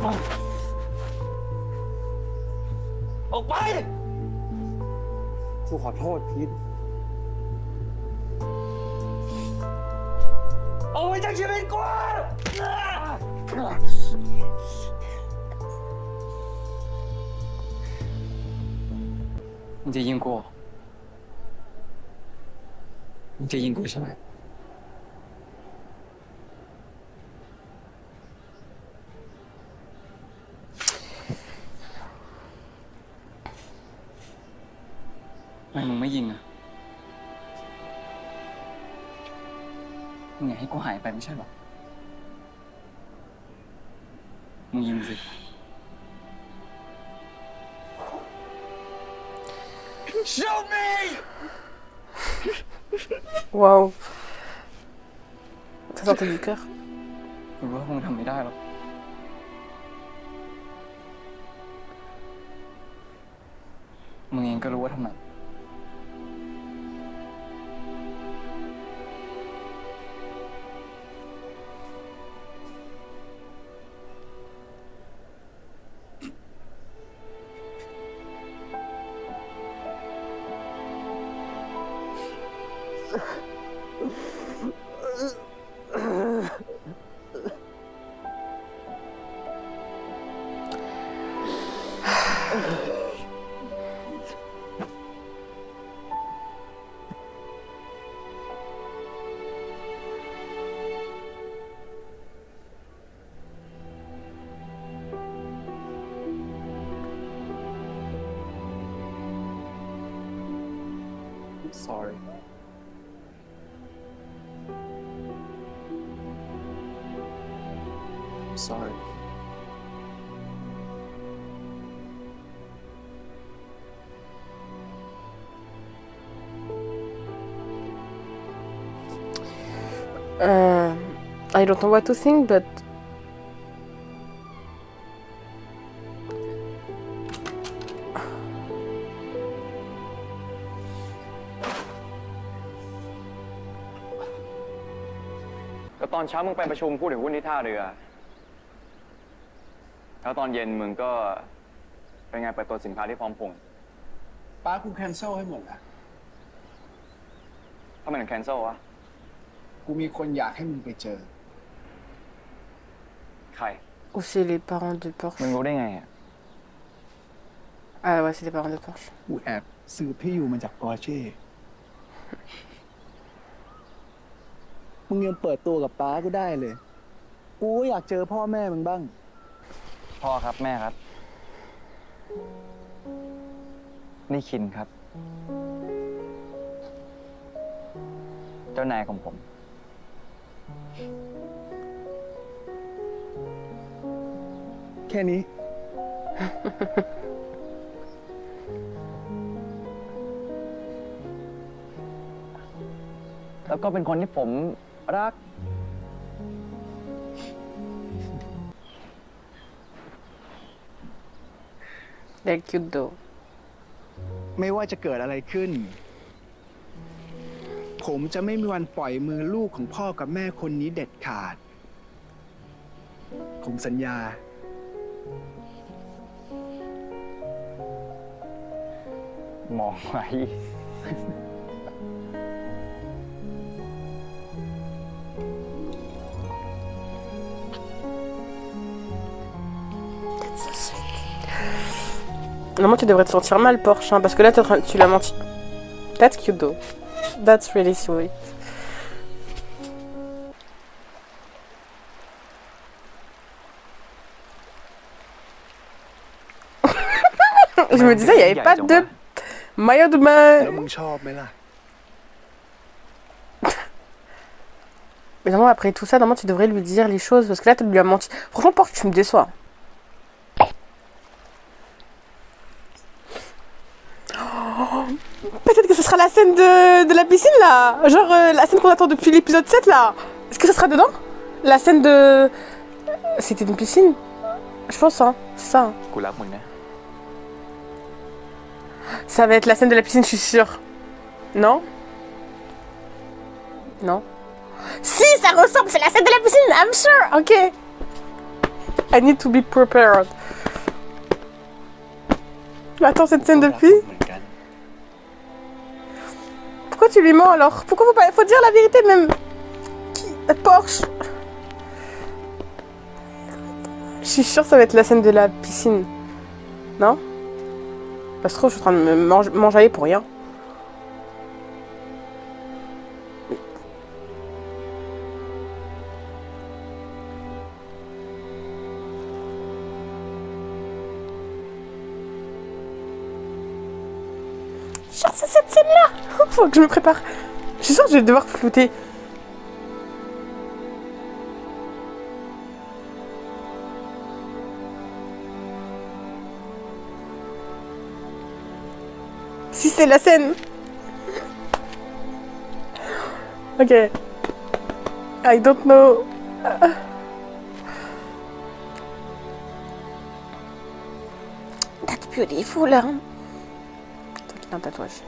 Oh. กูขอโทษพีทเอาไว้จากชีวิตกูมึงจะยิงกูมึงจะยิงกูใช่ไหมทำไมมึงไม่ยิงอ่ะมึงอยากให้กูหายไปไม่ใช่หรอมึงยิงสิ Shoot me! Waouh. Ça sortait du cœur. กูรู้ว่ามึงทำไม่ได้หรอกมึงเองก็รู้ว่าทำไม I'm sorry. I'm sorry. I don't know what to think, butก็ตอนเช้ามึงไปประชุมผู้ถือหุ้นที่ท่าเรือแล้วตอนเย็นมึงก็เป็นไงเปิดตัวสินค้าที่พร้อมพงษ์ ป้ากูแคนเซิลให้หมดแล้ว ทำไมถึงแคนเซิลวะ กูมีคนอยากให้มึงไปเจอ ใคร ou c'est les parents de Porsche. มึงรู้ได้ไงอ่ะ Ah ouais, c'est les parents de Porsche. กูแอบสืบที่อยู่มาจากปอร์เช่ มึงยังเปิดตัวกับป้ากูได้เลย กูก็อยากเจอพ่อแม่มึงบ้าง พ่อครับแม่ครับ นี่คินครับ เจ้านายของผม แค่นี้ แล้วก็เป็นคนที่ผมรัก They're cute though. ไม่ว่าจะเกิดอะไรขึ้น ผมจะไม่มีวันปล่อยมือลูกของพ่อกับแม่คนนี้เด็ดขาด ผมสัญญา มองไว้ Normalement, tu devrais te sentir mal, Porsche, hein, parce que là, tu l'as menti. That's cute though. That's really sweet. Je me disais, il n'y avait pas de maillot de bain. แล้วมึงชอบไหมล่ะ Mais normalement, après tout ça, normalement, tu devrais lui dire les choses. Parce que là, tu lui as menti. Franchement, Porte, tu me déçois. Oh, peut-être que ce sera la scène de la piscine, là. Genre, la scène qu'on attend depuis l'épisode 7, là. Est-ce que ce sera dedans? La scène de... C'était une piscine? Je pense, hein. C'est ça. Hein. กูรักมึงนะ Ça va être la scène de la piscine, je suis sûre. Non? Non? Si, ça ressemble, c'est la scène de la piscine, I'm sure. Ok. I need to be prepared. Attends, cette scène depuis? Pourquoi tu lui mens alors? Pourquoi faut dire la vérité même? Porsche. Je suis sûre que ça va être la scène de la piscine. Non? Ça se trouve, je suis en train de me manger pour rien. Genre, c'est cette scène-là. Faut que je me prépare. Je suis sûre que je vais devoir flouter. Si c'est la scène. Ok. I don't know. That's beautiful, hein. Toi qui as un tatouage.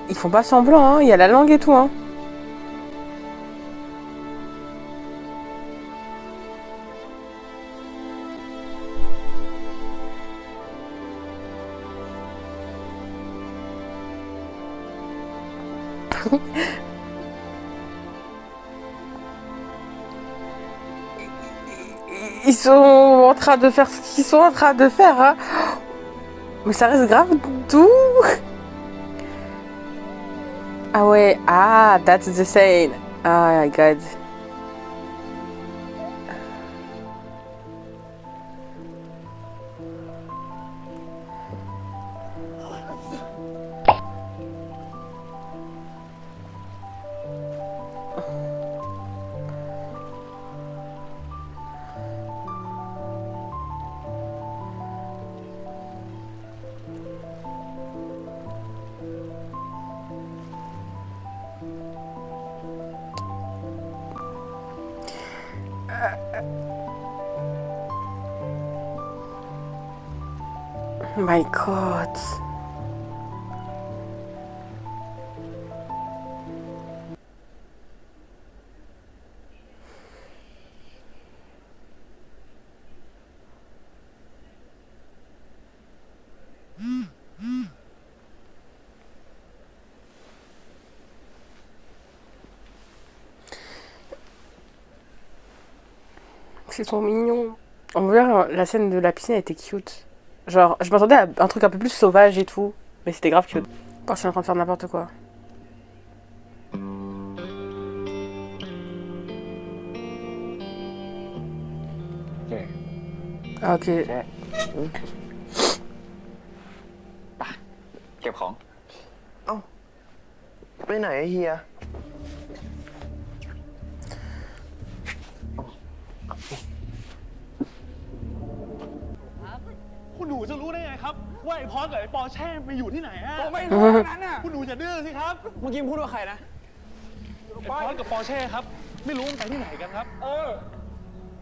Ils font pas semblant, hein. Il y a la langue et tout, hein. Ils sont en train de faire ce qu'ils sont en train de faire, hein. Mais ça reste grave doux. Ah ouais, ah, that's the scene. Oh my god. My god. C'est trop mignon. En vrai, la scène de la piscine était cute. Genre, je m'attendais à un truc un peu plus sauvage et tout, mais c'était grave cute. Oh, je suis en train de faire n'importe quoi. Ah, ok. เก็บของ เอ้าไปไหนอะเฮีย คุณหนูจะรู้ได้ไงครับว่าไอ้พอสกับไอ้ปอแช่ไปอยู่ที่ไหนฮะ ผมไม่รู้ทั้งนั้นน่ะ คุณหนูจะดื้อสิครับ เมื่อกี้พูดว่าใครนะ ไอ้พอสกับปอแช่ครับ ไม่รู้มันไปที่ไหนกันครับ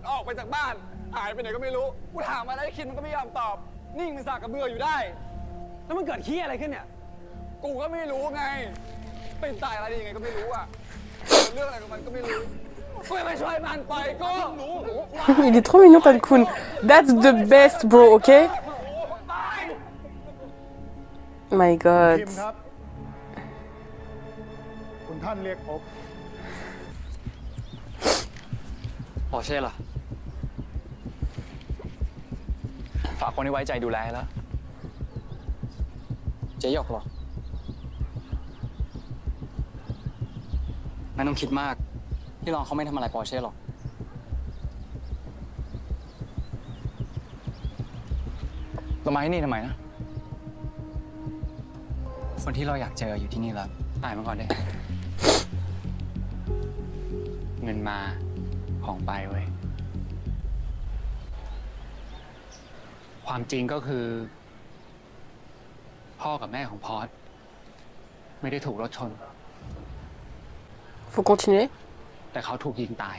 ออกไปจากบ้าน หายไปไหนก็ไม่รู้ กูถามอะไรคิดมันก็ไม่ยอมตอบ นิ่งเป็นสากกระเบืออยู่ได้ แล้วมันเกิดเฮี้ยอะไรขึ้นเนี่ย กูก็ไม่รู้ไง เป็นตายอะไรยังไงก็ไม่รู้อ่ะ เรื่องอะไรของมันก็ไม่รู้กูไม่ช่วยมันปล่อยกู Il est trop mignon, Tankun. That's the best, bro, ok? My คิ god. มครับ คุณท่านเรียกพบ ปอร์เช่ล่ะ ฝากคนที่ไว้ใจดูแลแล้วเจ๊หยกเหรอไม่ต้องคิดมากพี่รองเขาไม่ทำอะไรปอร์เช่หรอกเรามาที่นี่ทำไมนะคนที่เราอยากเจออยู่ที่นี่แล้วตายมาก่อนได้เงินมาของไปเว้ยความจริงก็คือพ่อกับแม่ของพอสไม่ได้ถูกรถชน Faut continuer แต่เขาถูกยิงตาย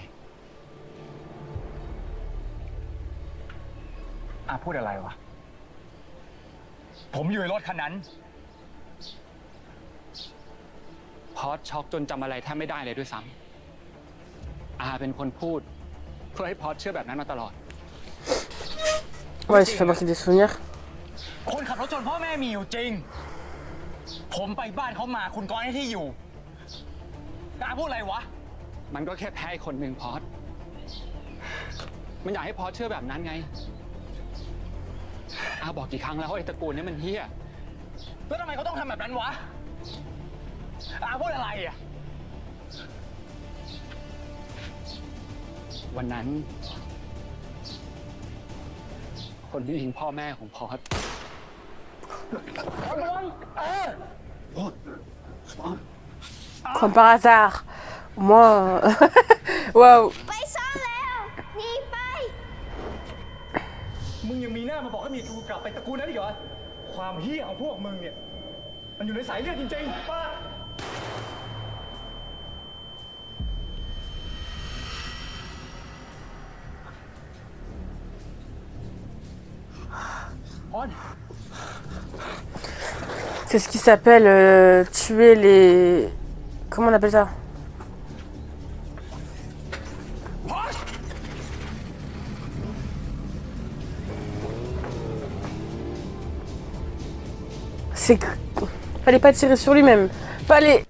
พูดอะไรวะผมอยู่ในรถคันนั้นพอสช็อกจนจำอะไรแทบไม่ได้เลยด้วยซ้ำเป็นคนพูดเพื่อให้พอสเชื่อแบบนั้นมาตลอด Ouais, ça fait partie des souvenirs. คนขับรถชนพ่อแม่มีอยู่จริงผมไปบ้านเขามาคุณก้อยให้ที่อยู่พูดอะไรวะมันก็แค่แพ้คนหนึ่งพอสมันอยากให้พอสเชื่อแบบนั้นไงบอกกี่ครั้งแล้วว่าไอ้ตระกูลนี้มันเหี้ยแล้วทำไมเขาต้องทำแบบนั้นวะพูดอะไรวันนั้นคนที่ยิงพ่อแม่ของพอสComme par hasard. Moi. Waouh. ไปซ่อนแล้วหนีไปมึงยังมีหน้ามาบอกให้มีกูกลับไปตระกูลนั้นอีกเหรอความเหี้ยของพวกมึงเนี่ยมันอยู่ในสายเลือดจริงๆป้าC'est ce qui s'appelle tuer les... Comment on appelle ça? C'est... Fallait pas tirer sur lui-même. Fallait...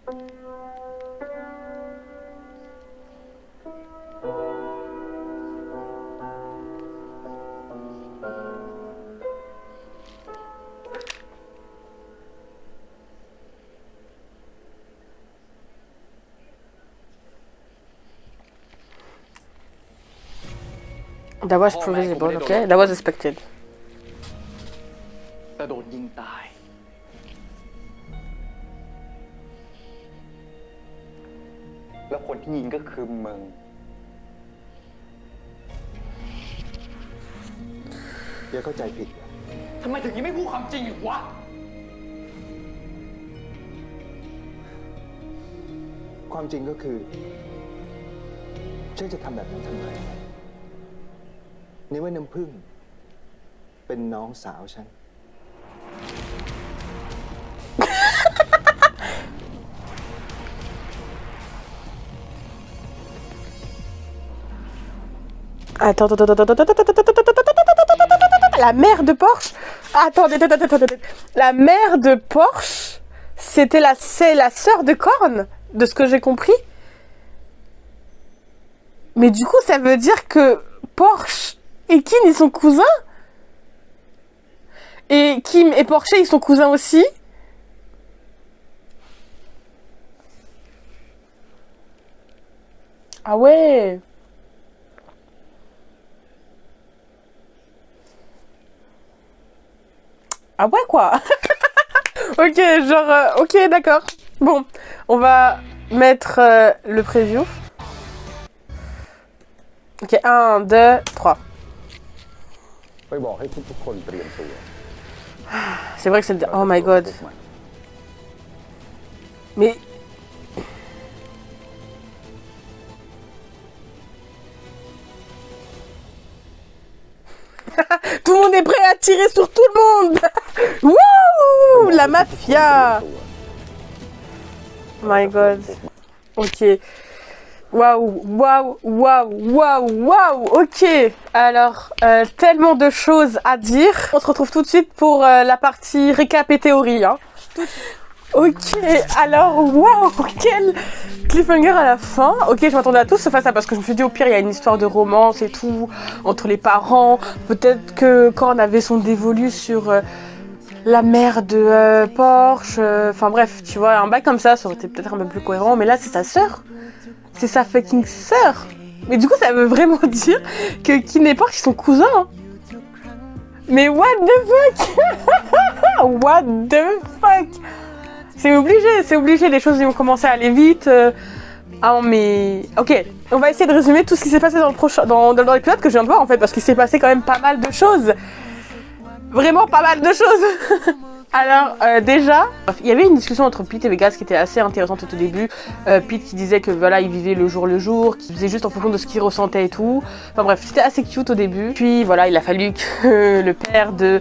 That was previsible, okay? That was expected. แต่โดนยิงตายแล้วคนที่ยิงก็คือมึงอย่าเข้าใจผิด ทำไมถึงยังไม่พูดความจริงอีกวะ ความจริงก็คือฉันจะทำแบบนั้นทำไมในว่าน้ำผึ้งเป็นน้องสาวฉัน Attends. La mère de Porsche. Attendez. La mère de Porsche, c'est la sœur de Korn, de ce que j'ai compris. Mais du coup, ça veut dire que Porsche et Kim, ils sont cousins. Et Kim et Porsche, ils sont cousins aussi. Ah ouais. Ah ouais quoi. Ok, genre... ok, d'accord. Bon, on va mettre le preview. Ok, 1, 2, 3. C'est vrai que c'est... Oh my god. Mais... Tout le monde est prêt à tirer sur tout le monde. Wouh, la mafia. Oh my god. Ok. Waouh. Ok. Alors, tellement de choses à dire. On se retrouve tout de suite pour la partie récap et théorie. Hein. Ok, alors, waouh, quel cliffhanger à la fin. Ok, je m'attendais à tout sauf à ça parce que je me suis dit au pire il y a une histoire de romance et tout entre les parents. Peut-être que Korn avait son dévolu sur la mère de Porsche. Enfin bref, tu vois, un bail comme ça aurait été peut-être un peu plus cohérent. Mais là c'est sa sœur. C'est sa fucking sœur. Mais du coup ça veut vraiment dire que Kin et Porsche ils sont cousins. Hein. Mais what the fuck. What the fuck. C'est obligé, les choses vont commencer à aller vite. Ah mais... Ok, on va essayer de résumer tout ce qui s'est passé dans l'épisode que je viens de voir en fait, parce qu'il s'est passé quand même pas mal de choses. Vraiment pas mal de choses. Alors déjà, il y avait une discussion entre Pete et Vegas qui était assez intéressante au début. Pete qui disait que voilà, il vivait le jour, qu'il faisait juste en fonction de ce qu'il ressentait et tout. Enfin bref, c'était assez cute au début. Puis voilà, il a fallu que le père de...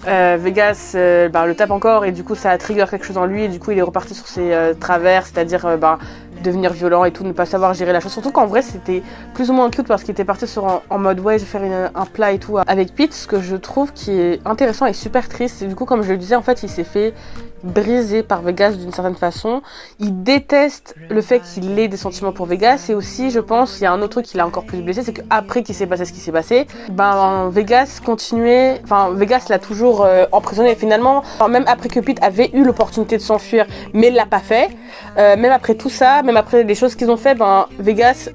Vegas le tape encore et du coup ça a trigger quelque chose en lui et du coup il est reparti sur ses travers, c'est-à-dire devenir violent et tout, ne pas savoir gérer la chose. Surtout qu'en vrai c'était plus ou moins cute parce qu'il était parti sur en mode ouais je vais faire un plat et tout avec Pete, ce que je trouve qui est intéressant et super triste. Et du coup comme je le disais en fait il s'est fait brisé par Vegas d'une certaine façon. Il déteste le fait qu'il ait des sentiments pour Vegas et aussi je pense il y a un autre truc qui l'a encore plus blessé, c'est qu'après qu'il s'est passé ce qui s'est passé, Vegas continuait, Vegas l'a toujours emprisonné finalement, même après que Pete avait eu l'opportunité de s'enfuir mais il l'a pas fait, même après tout ça, même après les choses qu'ils ont fait, Vegas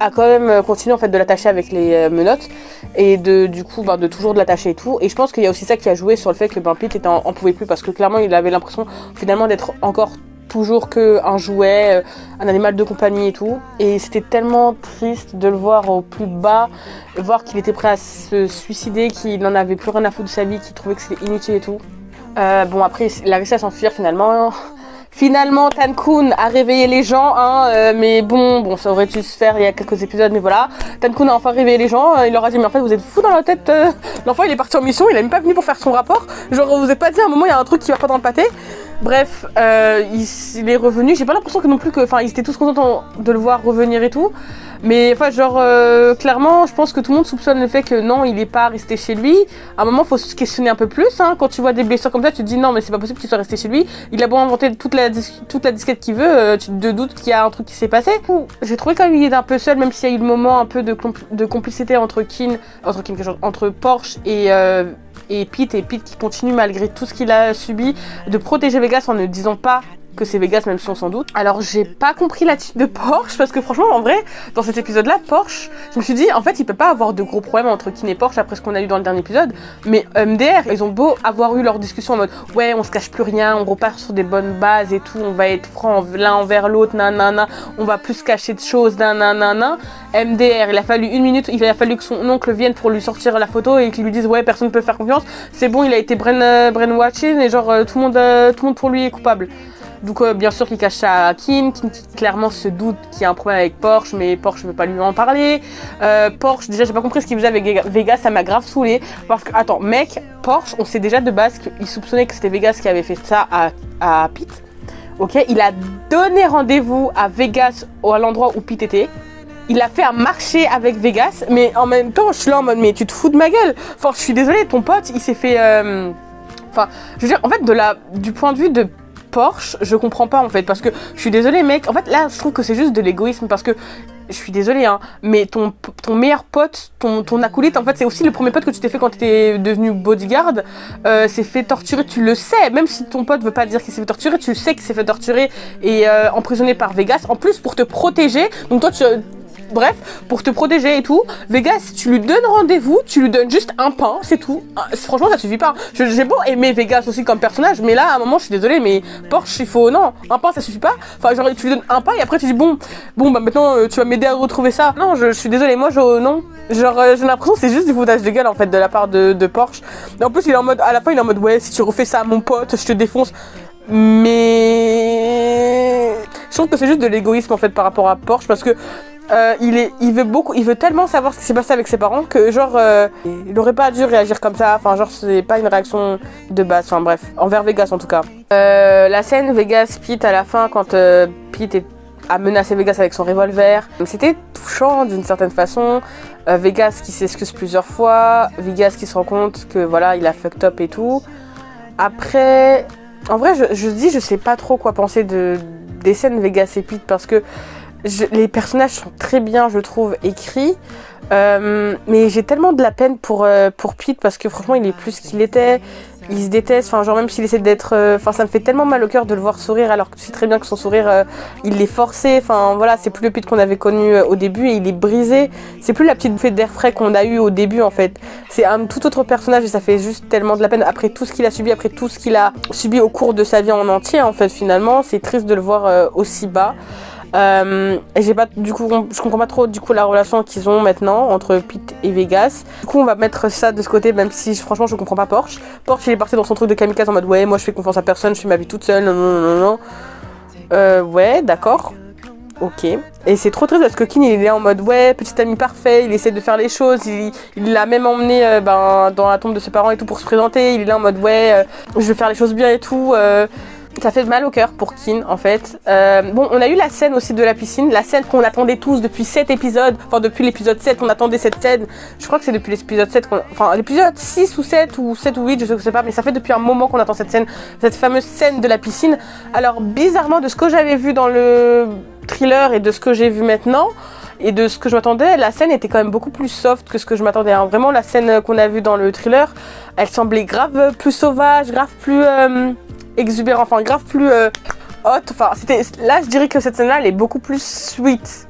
a quand même continué en fait de l'attacher avec les menottes et du coup de toujours de l'attacher et tout. Et je pense qu'il y a aussi ça qui a joué sur le fait que Pete en pouvait plus parce que clairement il avait l'impression finalement d'être encore toujours qu'un jouet, un animal de compagnie et tout. Et c'était tellement triste de le voir au plus bas, voir qu'il était prêt à se suicider, qu'il n'en avait plus rien à foutre de sa vie, qu'il trouvait que c'était inutile et tout. Après il a réussi à s'enfuir finalement. Finalement, Tan-Kun a réveillé les gens, mais bon, ça aurait dû se faire il y a quelques épisodes, mais voilà. Tan-Kun a enfin réveillé les gens, il leur a dit, mais en fait, vous êtes fous dans la tête, l'enfant il est parti en mission, il est même pas venu pour faire son rapport. Genre, vous êtes pas dit à un moment, il y a un truc qui va pas dans le pâté. Bref, il est revenu, j'ai pas l'impression que non plus ils étaient tous contents de le voir revenir et tout. Mais clairement, je pense que tout le monde soupçonne le fait que non, il est pas resté chez lui. À un moment, faut se questionner un peu plus. Quand tu vois des blessures comme ça, tu te dis non, mais c'est pas possible qu'il soit resté chez lui. Il a beau inventer toute la disquette qu'il veut, tu te doutes qu'il y a un truc qui s'est passé. J'ai trouvé quand même qu'il était un peu seul, même s'il y a eu le moment un peu de complicité entre Porsche et Pete qui continue malgré tout ce qu'il a subi de protéger Vegas en ne disant pas que c'est Vegas, même si on s'en doute. Alors j'ai pas compris l'attitude de Porsche parce que franchement en vrai dans cet épisode là Porsche, je me suis dit en fait il peut pas avoir de gros problèmes entre Kin et Porsche après ce qu'on a eu dans le dernier épisode, mais MDR ils ont beau avoir eu leur discussion en mode ouais on se cache plus rien, on repart sur des bonnes bases et tout, on va être franc l'un envers l'autre, nanana, on va plus se cacher de choses, nanana. MDR, il a fallu 1 minute, il a fallu que son oncle vienne pour lui sortir la photo et qu'il lui dise ouais personne peut faire confiance, c'est bon il a été brainwashing et genre tout le monde pour lui est coupable. Donc bien sûr qu'il cache ça à Kin qui clairement se doute qu'il y a un problème avec Porsche, mais Porsche ne veut pas lui en parler. Porsche, déjà j'ai pas compris ce qu'il faisait avec Vegas, ça m'a grave saoulé. Parce que, attends, mec, Porsche, on sait déjà de base qu'il soupçonnait que c'était Vegas qui avait fait ça à Pete. Ok, il a donné rendez-vous à Vegas à l'endroit où Pete était. Il a fait un marché avec Vegas, mais en même temps je suis là en mode mais tu te fous de ma gueule. Enfin je suis désolée, ton pote il s'est fait... Enfin, je veux dire, en fait du point de vue de Porsche, je comprends pas en fait parce que je suis désolée mec, en fait là je trouve que c'est juste de l'égoïsme parce que je suis désolée mais ton meilleur pote, ton acolyte en fait c'est aussi le premier pote que tu t'es fait quand tu étais devenu bodyguard, s'est fait torturer, tu le sais, même si ton pote veut pas dire qu'il s'est fait torturer, tu sais qu'il s'est fait torturer et emprisonné par Vegas, en plus pour te protéger, donc toi bref, pour te protéger et tout, Vegas, tu lui donnes rendez-vous, tu lui donnes juste un pain, c'est tout. Franchement, ça suffit pas. J'ai beau aimer Vegas aussi comme personnage, mais là, à un moment, je suis désolée, mais Porsche, il faut... Non, un pain, ça suffit pas. Enfin, genre, tu lui donnes un pain et après, tu dis, bon, maintenant, tu vas m'aider à retrouver ça. Non, je suis désolée, moi, non. Genre, j'ai l'impression que c'est juste du foutage de gueule, en fait, de la part de Porsche. Et en plus, il est en mode, à la fin, il est en mode, ouais, si tu refais ça à mon pote, je te défonce. Mais... Je trouve que c'est juste de l'égoïsme, en fait, par rapport à Porsche, parce que il veut tellement savoir ce qui s'est passé avec ses parents que genre il aurait pas dû réagir comme ça, enfin genre c'est pas une réaction de base, enfin bref, envers Vegas en tout cas. La scène Vegas-Pete à la fin quand Pete a menacé Vegas avec son revolver, c'était touchant d'une certaine façon. Vegas qui s'excuse plusieurs fois, Vegas qui se rend compte que voilà il a fucked up et tout. Après En vrai, je sais pas trop quoi penser des scènes Vegas et Pete parce que les personnages sont très bien, je trouve, écrits. Mais j'ai tellement de la peine pour Pete parce que franchement, il est plus qu'il était. Il se déteste, enfin genre même s'il essaie d'être... Enfin ça me fait tellement mal au cœur de le voir sourire alors que tu sais très bien que son sourire, il l'est forcé. Enfin voilà, c'est plus le Pete qu'on avait connu au début et il est brisé. C'est plus la petite bouffée d'air frais qu'on a eu au début en fait. C'est un tout autre personnage et ça fait juste tellement de la peine après tout ce qu'il a subi, après tout ce qu'il a subi au cours de sa vie en entier en fait finalement. C'est triste de le voir aussi bas. Et j'ai pas, du coup, je comprends pas trop du coup la relation qu'ils ont maintenant entre Pete et Vegas. Du coup, on va mettre ça de ce côté, même si franchement je comprends pas Porsche. Porsche il est parti dans son truc de kamikaze en mode ouais, moi je fais confiance à personne, je fais ma vie toute seule, non. Ouais, d'accord, ok. Et c'est trop triste parce que Kin il est en mode ouais, petit ami parfait, il essaie de faire les choses, il l'a même emmené dans la tombe de ses parents et tout pour se présenter. Il est là en mode ouais, je vais faire les choses bien et tout. Ça fait mal au cœur pour Kin en fait. Bon, on a eu la scène aussi de la piscine, la scène qu'on attendait tous depuis 7 épisodes, enfin depuis l'épisode 7 on attendait cette scène. Je crois que c'est depuis l'épisode 7 enfin l'épisode 6 ou 7 ou 8, je sais pas, mais ça fait depuis un moment qu'on attend cette scène, cette fameuse scène de la piscine. Alors bizarrement de ce que j'avais vu dans le thriller et de ce que j'ai vu maintenant et de ce que je m'attendais, la scène était quand même beaucoup plus soft que ce que je m'attendais. Hein. Vraiment la scène qu'on a vue dans le thriller, elle semblait grave plus sauvage, grave plus exubérant, enfin grave plus hot, enfin c'était, là je dirais que cette scène là elle est beaucoup plus sweet,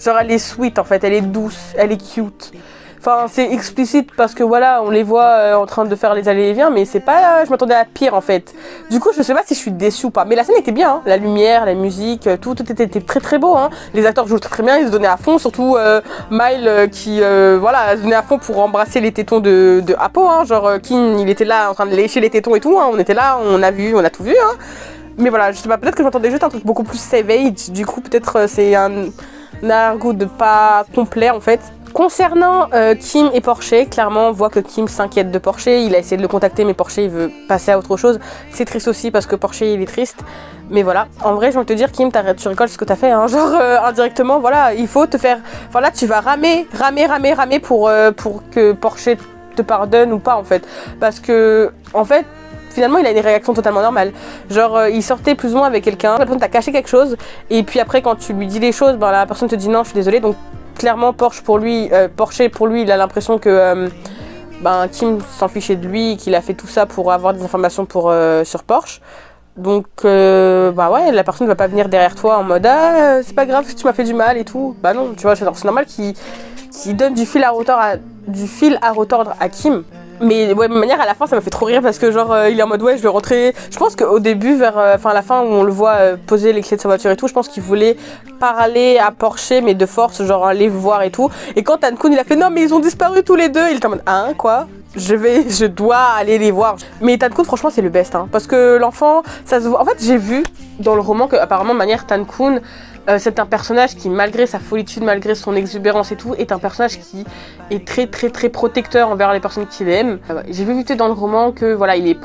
genre elle est sweet en fait, elle est douce, elle est cute, enfin c'est explicite parce que voilà on les voit en train de faire les allées et viens, mais c'est pas, je m'attendais à pire en fait. Du coup je sais pas si je suis déçue ou pas, mais la scène était bien, hein. La lumière, la musique, tout était très très beau, hein. Les acteurs jouent très bien, ils se donnaient à fond, surtout Mile qui voilà se donnait à fond pour embrasser les tétons de Apo, hein. Genre Kin il était là en train de lécher les tétons et tout, hein. On était là, on a tout vu, hein. Mais voilà, je sais pas, peut-être que je m'attendais juste à un truc beaucoup plus savage, du coup peut-être c'est un argot de pas complet en fait. Concernant Kim et Porsche, clairement on voit que Kim s'inquiète de Porsche, il a essayé de le contacter mais Porsche il veut passer à autre chose. C'est triste aussi parce que Porsche il est triste, mais voilà, en vrai je vais te dire Kim, t'arrêtes, tu rigoles ce que t'as fait, hein. Genre indirectement voilà, il faut te faire, enfin là tu vas ramer pour que Porsche te pardonne ou pas en fait, parce que en fait finalement il a une réaction totalement normale, genre il sortait plus ou moins avec quelqu'un, la personne t'a caché quelque chose et puis après quand tu lui dis les choses, la personne te dit non je suis désolée, donc clairement Porsche pour lui il a l'impression que Kim s'en fichait de lui, qu'il a fait tout ça pour avoir des informations sur Porsche. Donc ouais, la personne ne va pas venir derrière toi en mode ah c'est pas grave si tu m'as fait du mal et tout. Bah non, tu vois, c'est normal qu'il donne du fil à retordre à Kim. Mais ouais, de manière à la fin ça m'a fait trop rire parce que genre il est en mode ouais je vais rentrer. Je pense qu'au début vers à la fin où on le voit poser les clés de sa voiture et tout, je pense qu'il voulait parler à Porsche mais de force, genre aller voir et tout. Et quand Tan-Kun il a fait non mais ils ont disparu tous les deux, il était en mode hein quoi, je dois aller les voir. Mais Tan-Kun franchement c'est le best, hein, parce que l'enfant ça se voit. En fait j'ai vu dans le roman que apparemment de manière Tan-Kun c'est un personnage qui, malgré sa folitude, malgré son exubérance et tout, est un personnage qui est très très très protecteur envers les personnes qu'il aime. J'ai vu vite dans le roman que voilà, il est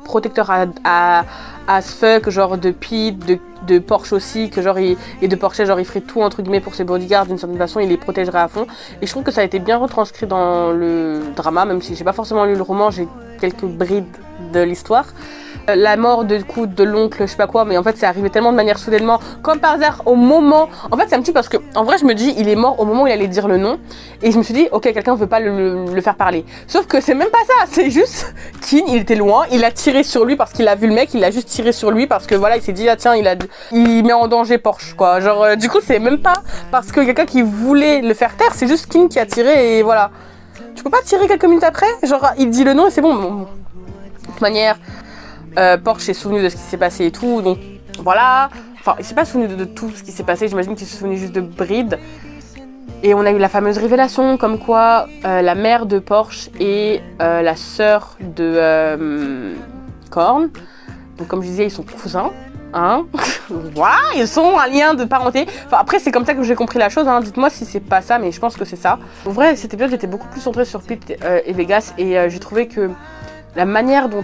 protecteur à as fuck, genre de Pete, de Porsche aussi, que genre et de Porsche, genre il ferait tout entre guillemets pour ses bodyguards d'une certaine façon, il les protégerait à fond. Et je trouve que ça a été bien retranscrit dans le drama, même si j'ai pas forcément lu le roman, j'ai quelques brides de l'histoire. La mort de l'oncle, je sais pas quoi, mais en fait c'est arrivé tellement de manière soudainement, comme par hasard au moment. En fait c'est un petit parce que en vrai je me dis il est mort au moment où il allait dire le nom, et je me suis dit ok quelqu'un veut pas le faire parler. Sauf que c'est même pas ça, c'est juste Kin, il était loin, il a tiré sur lui parce qu'il a vu le mec, il a juste tiré sur lui parce que voilà il s'est dit ah tiens il met en danger Porsche quoi. Genre du coup c'est même pas parce que quelqu'un qui voulait le faire taire, c'est juste Kin qui a tiré et voilà. Tu peux pas tirer quelques minutes après, genre il dit le nom et c'est bon. De toute manière. Porsche est souvenu de ce qui s'est passé et tout, donc voilà. Enfin, il s'est pas souvenu de tout ce qui s'est passé, j'imagine qu'il s'est souvenu juste de brides. Et on a eu la fameuse révélation comme quoi la mère de Porsche est la sœur de Korn. Donc comme je disais, ils sont cousins, hein. Voilà, ils sont un lien de parenté. Enfin après c'est comme ça que j'ai compris la chose, hein. Dites-moi si c'est pas ça, mais je pense que c'est ça. En vrai, cet épisode j'étais beaucoup plus centrée sur Pete et Vegas, et j'ai trouvé que la manière dont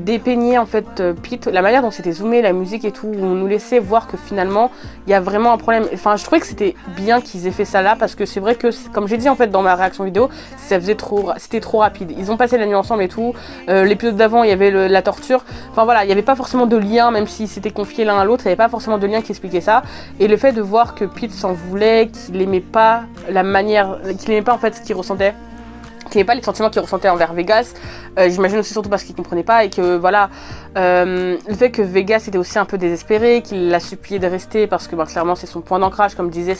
dépeignait en fait Pete, la manière dont c'était zoomé, la musique et tout, où on nous laissait voir que finalement il y a vraiment un problème. Enfin, je trouvais que c'était bien qu'ils aient fait ça là parce que c'est vrai que, comme j'ai dit en fait dans ma réaction vidéo, c'était trop rapide. Ils ont passé la nuit ensemble et tout. L'épisode d'avant, il y avait la torture. Enfin voilà, il n'y avait pas forcément de lien, même s'ils s'étaient confiés l'un à l'autre, il n'y avait pas forcément de lien qui expliquait ça. Et le fait de voir que Pete s'en voulait, qu'il aimait pas la manière, qu'il aimait pas en fait ce qu'il ressentait, qu'il n'avait pas les sentiments qu'il ressentait envers Vegas, j'imagine aussi surtout parce qu'il comprenait pas et que voilà, le fait que Vegas était aussi un peu désespéré, qu'il l'a supplié de rester parce que clairement c'est son point d'ancrage, comme je disais,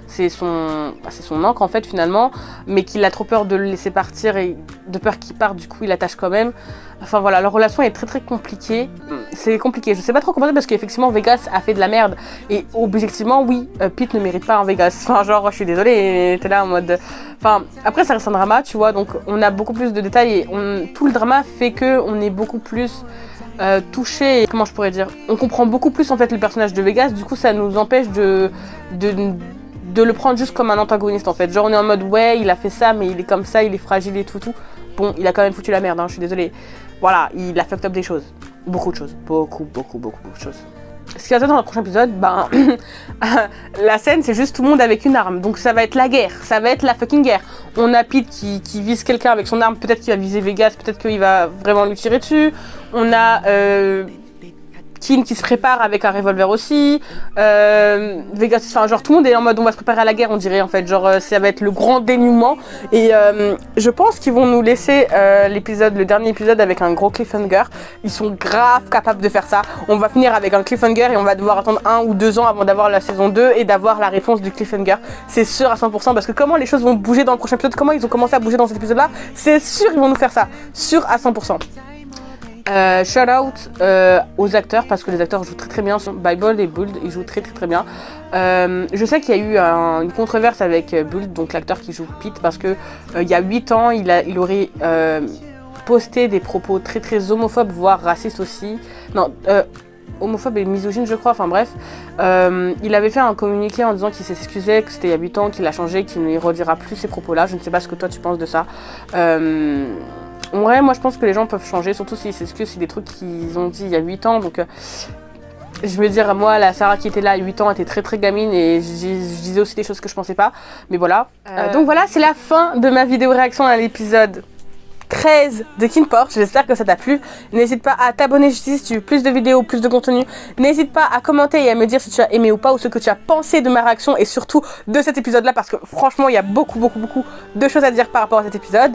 c'est son ancre en fait finalement, mais qu'il a trop peur de le laisser partir et de peur qu'il parte, du coup il l'attache quand même. Enfin voilà, leur relation est très compliquée. C'est compliqué, je sais pas trop comment dire parce qu'effectivement Vegas a fait de la merde et objectivement oui, Pete ne mérite pas un Vegas. Enfin genre je suis désolée, t'es là en mode... Enfin après ça reste un drama, tu vois, donc on a beaucoup plus de détails et tout le drama fait que on est beaucoup plus touché, comment je pourrais dire, on comprend beaucoup plus en fait le personnage de Vegas, du coup ça nous empêche de le prendre juste comme un antagoniste en fait. Genre on est en mode ouais il a fait ça mais il est comme ça, il est fragile et tout. Bon, il a quand même foutu la merde, hein, je suis désolée. Voilà, il a fucked up des choses. Beaucoup de choses. Beaucoup de choses. Ce qui va se passer dans le prochain épisode, la scène c'est juste tout le monde avec une arme. Donc ça va être la guerre, ça va être la fucking guerre. On a Pete qui vise quelqu'un avec son arme, peut-être qu'il va viser Vegas, peut-être qu'il va vraiment lui tirer dessus. On a Kin qui se prépare avec un revolver aussi. Vegas, enfin genre tout le monde est en mode on va se préparer à la guerre on dirait en fait. Genre ça va être le grand dénouement. Et je pense qu'ils vont nous laisser le dernier épisode avec un gros cliffhanger. Ils sont grave capables de faire ça. On va finir avec un cliffhanger et on va devoir attendre 1 ou 2 ans avant d'avoir la saison 2 et d'avoir la réponse du cliffhanger. C'est sûr à 100% parce que comment les choses vont bouger dans le prochain épisode, comment ils ont commencé à bouger dans cet épisode là, c'est sûr ils vont nous faire ça. Sûr à 100%. Shout out aux acteurs parce que les acteurs jouent très bien. Bible et Buld ils jouent très bien. Je sais qu'il y a eu une controverse avec Buld, donc l'acteur qui joue Pete, parce que il y a 8 ans il aurait posté des propos très homophobes, voire racistes aussi. Non, homophobe et misogyne je crois, enfin bref. Il avait fait un communiqué en disant qu'il s'excusait, que c'était il y a 8 ans, qu'il a changé, qu'il ne redira plus ces propos là. Je ne sais pas ce que toi tu penses de ça. En vrai, moi je pense que les gens peuvent changer, surtout s'ils s'excusent, c'est des trucs qu'ils ont dit il y a 8 ans. Donc je veux dire, moi la Sarah qui était là à 8 ans était très gamine et je disais aussi des choses que je pensais pas. Mais voilà. Donc voilà, c'est la fin de ma vidéo réaction à l'épisode 13 de KinnPorsche. J'espère que ça t'a plu. N'hésite pas à t'abonner si tu veux plus de vidéos, plus de contenu. N'hésite pas à commenter et à me dire si tu as aimé ou pas, ou ce que tu as pensé de ma réaction et surtout de cet épisode là, parce que franchement il y a beaucoup de choses à dire par rapport à cet épisode.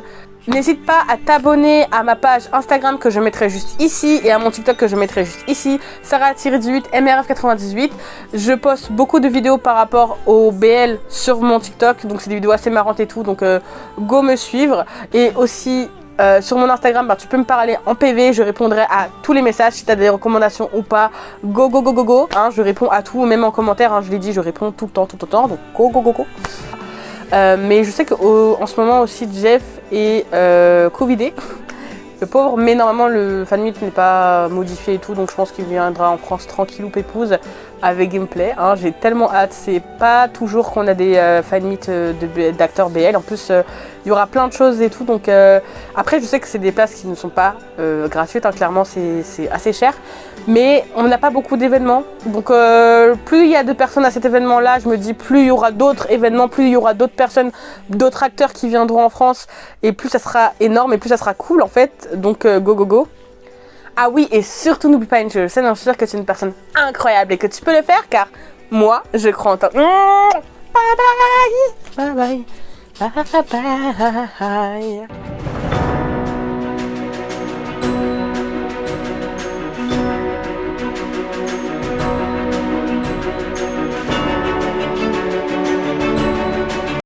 N'hésite pas à t'abonner à ma page Instagram que je mettrai juste ici et à mon TikTok que je mettrai juste ici, Sarah-18MRF98. Je poste beaucoup de vidéos par rapport au BL sur mon TikTok, donc c'est des vidéos assez marrantes et tout, donc go me suivre. Et aussi sur mon Instagram, tu peux me parler en PV, je répondrai à tous les messages, si tu as des recommandations ou pas, go, hein, je réponds à tout, même en commentaire, hein, je l'ai dit, je réponds tout le temps, donc go. Mais je sais qu'en ce moment aussi Jeff est covidé, le pauvre, mais normalement le fanmeet n'est pas modifié et tout, donc je pense qu'il viendra en France tranquillou pépouze avec gameplay, hein. J'ai tellement hâte, c'est pas toujours qu'on a des fanmeets d'acteurs BL, en plus il y aura plein de choses et tout, donc après je sais que c'est des places qui ne sont pas gratuites, hein, clairement c'est assez cher, mais on n'a pas beaucoup d'événements, donc plus il y a de personnes à cet événement là, je me dis plus il y aura d'autres événements, plus il y aura d'autres personnes, d'autres acteurs qui viendront en France, et plus ça sera énorme et plus ça sera cool en fait, donc go. Ah oui, et surtout n'oublie pas une chose, c'est bien sûr que tu es une personne incroyable et que tu peux le faire, car moi je crois en toi. Bye bye.